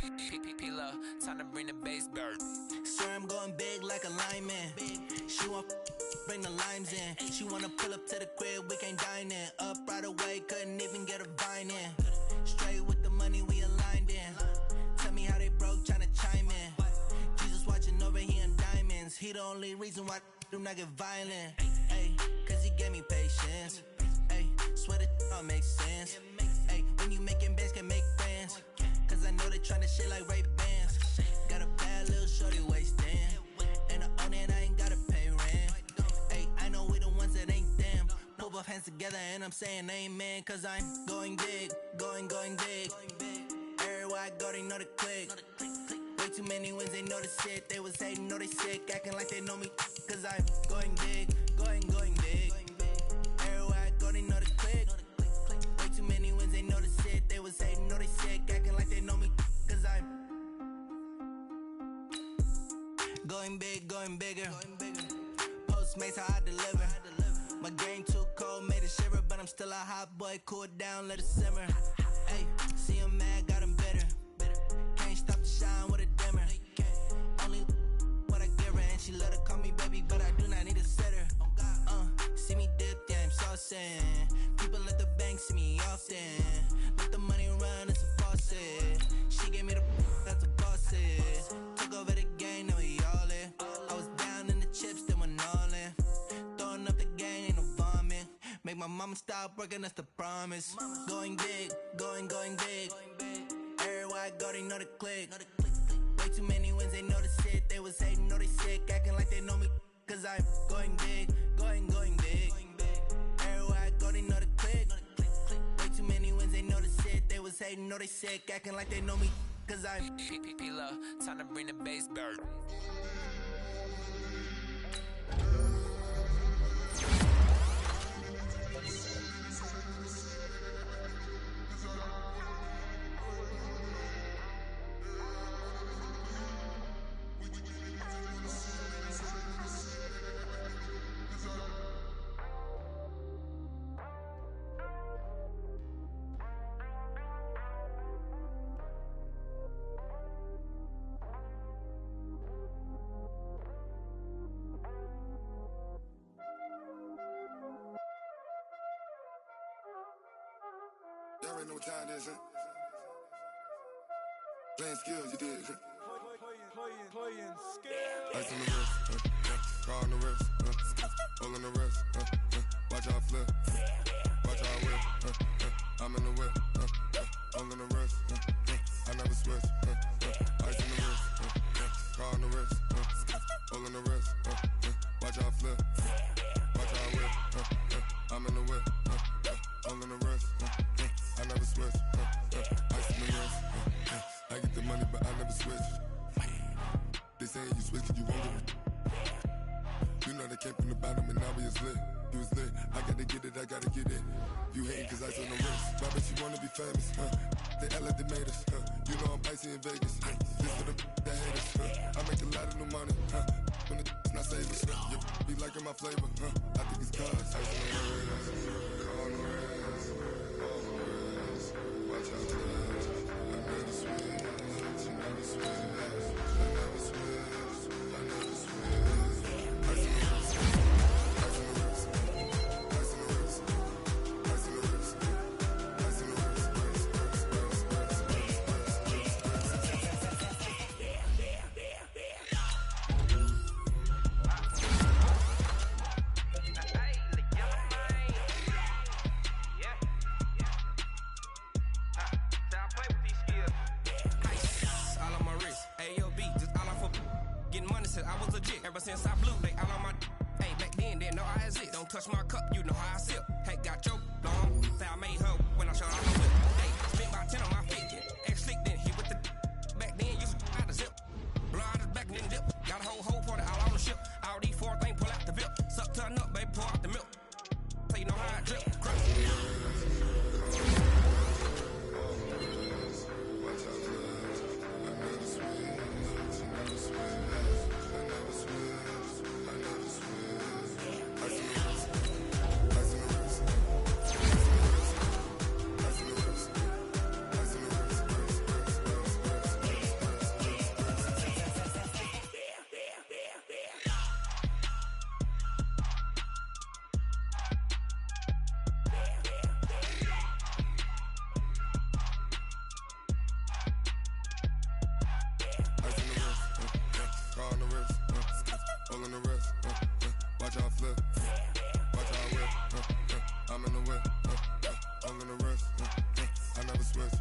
P-P-P-Love, time to bring the bass bird. Swear I'm going big like a lineman. She want bring the limes in. She wanna pull up to the crib, we can't dine in. Up right away, couldn't even get a vine in. Straight with the money, we aligned in. Tell me how they broke, tryna chime in. Jesus watching over here in diamonds. He the only reason why do not get violent. Ay, cause he gave me patience. Ay, swear that all makes sense. Ay, when you making bands, can make friends. Cause I know they tryna shit like Ray-Bans. Got a bad little shorty wasting. And I own it, I ain't gotta pay rent. Ay, I know we the ones that ain't them. Pull both hands together and I'm saying amen. Cause I'm going big, going big. Everywhere I go, they know the click. Way too many wins, they know the shit. They was hating, know they sick, acting like they know me. Cause I'm going big, going big. Everywhere I go, they know the click. Way too many wins, they know the shit. They was hating, know they sick, acting like they know me. Cause I'm going big, going bigger. Postmates, how I deliver. My game too cold, made it shiver. But I'm still a hot boy, cool it down, let it simmer. Hey, see him mad, got him bitter. Can't stop the shine with a dimmer. Only what I give her, and she love to call me baby, but I do not need a sitter. See me dip, yeah, I'm saucing. People at the bank see me often. Let the money run, it's a faucet. She gave me the that's a boss is. Took over the game, now we all in. I was down in the chips, then went all in. Throwing up the game, ain't no vomit. Make my mama stop working, that's the promise. Going big, going big. Everywhere I go, they know the click. Way too many wins, they know the shit. They was hating, know they sick, acting like they know me. Cause I'm going big, going big. Everywhere I go, they know the click. Way too many wins, they know the shit. They was hating, know they sick, acting like they know me. Cause I'm P-P-P-Love, time to bring the bass bird. Y'all already know what time it is, huh? Playing skills, you did. Playing skills. Ice on the wrist, car on the wrist, hole in the wrist, watch how I flip, watch how I whip, I'm in the whip, hole in the wrist, I never switch, ice on the wrist, car on the wrist, hole in the wrist, watch how I flip, watch how I whip, I'm in the whip, hole in the wrist, I never switch, ice on the wrist, I get the money but I never switch. They saying you switch 'cause you won't get it. You know they came from the bottom and now we is lit. You was lit, I gotta get it, I gotta get it. You hating 'cause ice on the wrist. Why bet you wanna be famous, They act like they made us, You know I'm icy in Vegas, This for the that hate us, I make a lot of new money, When the not saving, You be liking my flavor, I think it's cause ice on the wrist, on the wrist, on the wrist. Watch out, I never switch, you never switch. Since I blew, they all on my hey, back then didn't know I exist. Don't touch my cup, you know how I sip. Hey, got your long, say I made her when I showed off my whip. Hey, spent about 10 on my feet. Ex slick, then he with the back then used to out the zip. Blow out his back and then dip. Got a whole party all on the ship. All these four things pull out the VIP. Suck, turn up, baby, pour out the milk. So you know how I drip. Crap. Ice on the all in the wrist. Watch how I flip. Watch how I whip. I'm in the whip. All in the wrist. I never switch.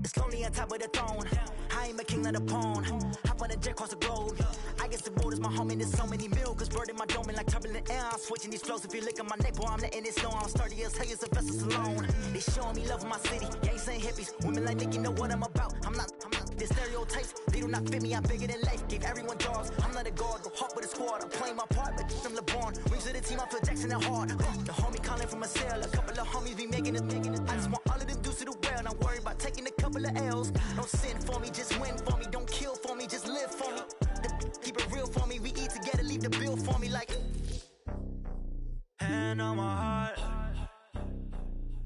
It's lonely on top of the throne. I ain't a king of the pawn. Hop on a jet across the globe. I guess the world is my home and there's so many milkers birding my dome and like turbulent air. I'm switching these flows. If you look at my neck, boy, I'm letting it snow. I'm sturdy as hell as a vessel alone. They showing me love in my city. Gangs ain't hippies. Women like Nick, you know what I'm about. I'm not the stereotypes. They do not fit me. I'm bigger than life. Gave everyone dogs. I'm not a guard. Go hawk with a squad. I'm playing my part, but I'm LeBron. Rings to the team. I feel Jackson and hard. The homie calling from a cell. A couple of homies be making it. I just want all of them dudes to the well. Not worry about taking a couple of L's. Don't sin for me, just win for me. Don't kill for me, just live for me. Keep it real for me. We eat together, leave the bill for me like. Hand on my heart,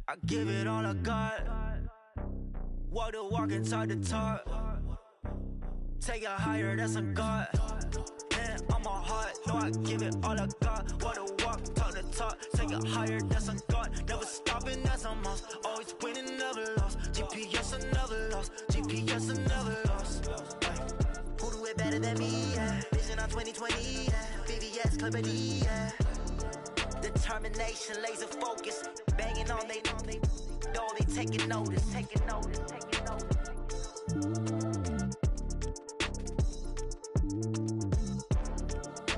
I give it all I got. Walk the walk and talk the talk. Take it higher, that's a God. Hand on my heart, no, I give it all I got. Walk the walk, talk the talk. Take it higher, that's a God. Never stopping, that's a must. Always winning, never lost. GPS, I never lost. GPS, I never lost. Who do it better than me? Yeah. Vision on 2020. Yeah. VVS, Clippity. Yeah. Determination, laser focus. Banging on they know they taking notice. Taking notice. Taking notice.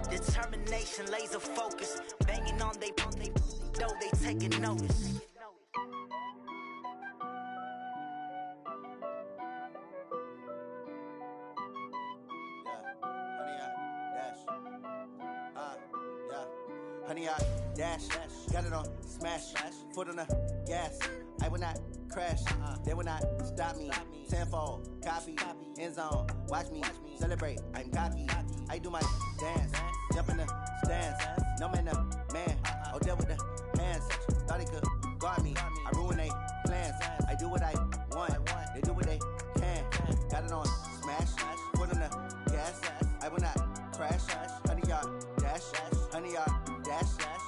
Determination, laser focus. Banging on they know they taking notice. Honey, I dash, got it on smash, foot on the gas. I will not crash, they will not stop me. Tenfold, copy, end zone, watch me celebrate. I'm cocky, I do my dance, jump in the stands. No man, the man, oh, deal with the hands. Thought he could guard me, I ruin they plans. I do what I want, they do what they can. Got it on smash, foot on the gas. I will not crash, honey, y'all dash, honey, y'all dash,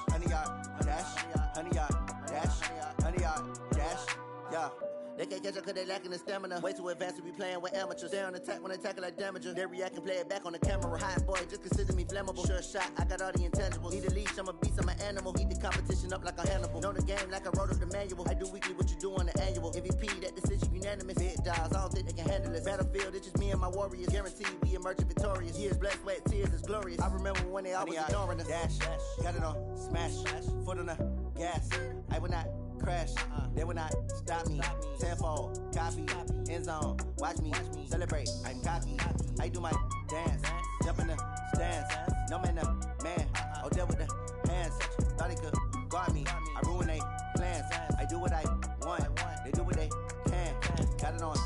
honey, y'all dash, honey, y'all dash, honey, y'all dash, yeah. They can't catch up cause they lacking the stamina. Way too advanced to be playing with amateurs. Stay on attack when they tackle like damager. They react and play it back on the camera. Hot boy, just consider me flammable. Sure shot, I got all the intangibles. Need a leash, I'm a beast, I'm an animal. Heat the competition up like a Hannibal. Know the game like I wrote up the manual. I do weekly what you do on the annual. MVP, that decision unanimous. Big dials, I don't think they can handle it. Battlefield, it's just me and my warriors. Guaranteed we emerging victorious. Years, blood, sweat, tears is glorious. I remember when they always ignoring us. Dash, got it on smash, foot on the gas. I will not crash, they will not stop me. Tenfold, copy, end zone, watch me celebrate. I'm cocky, I do my dance, jump in the stands. No man, the man, oh, deal with the hands. Thought he could guard me, I ruin they plans. I do what I want, they do what they can. Got it on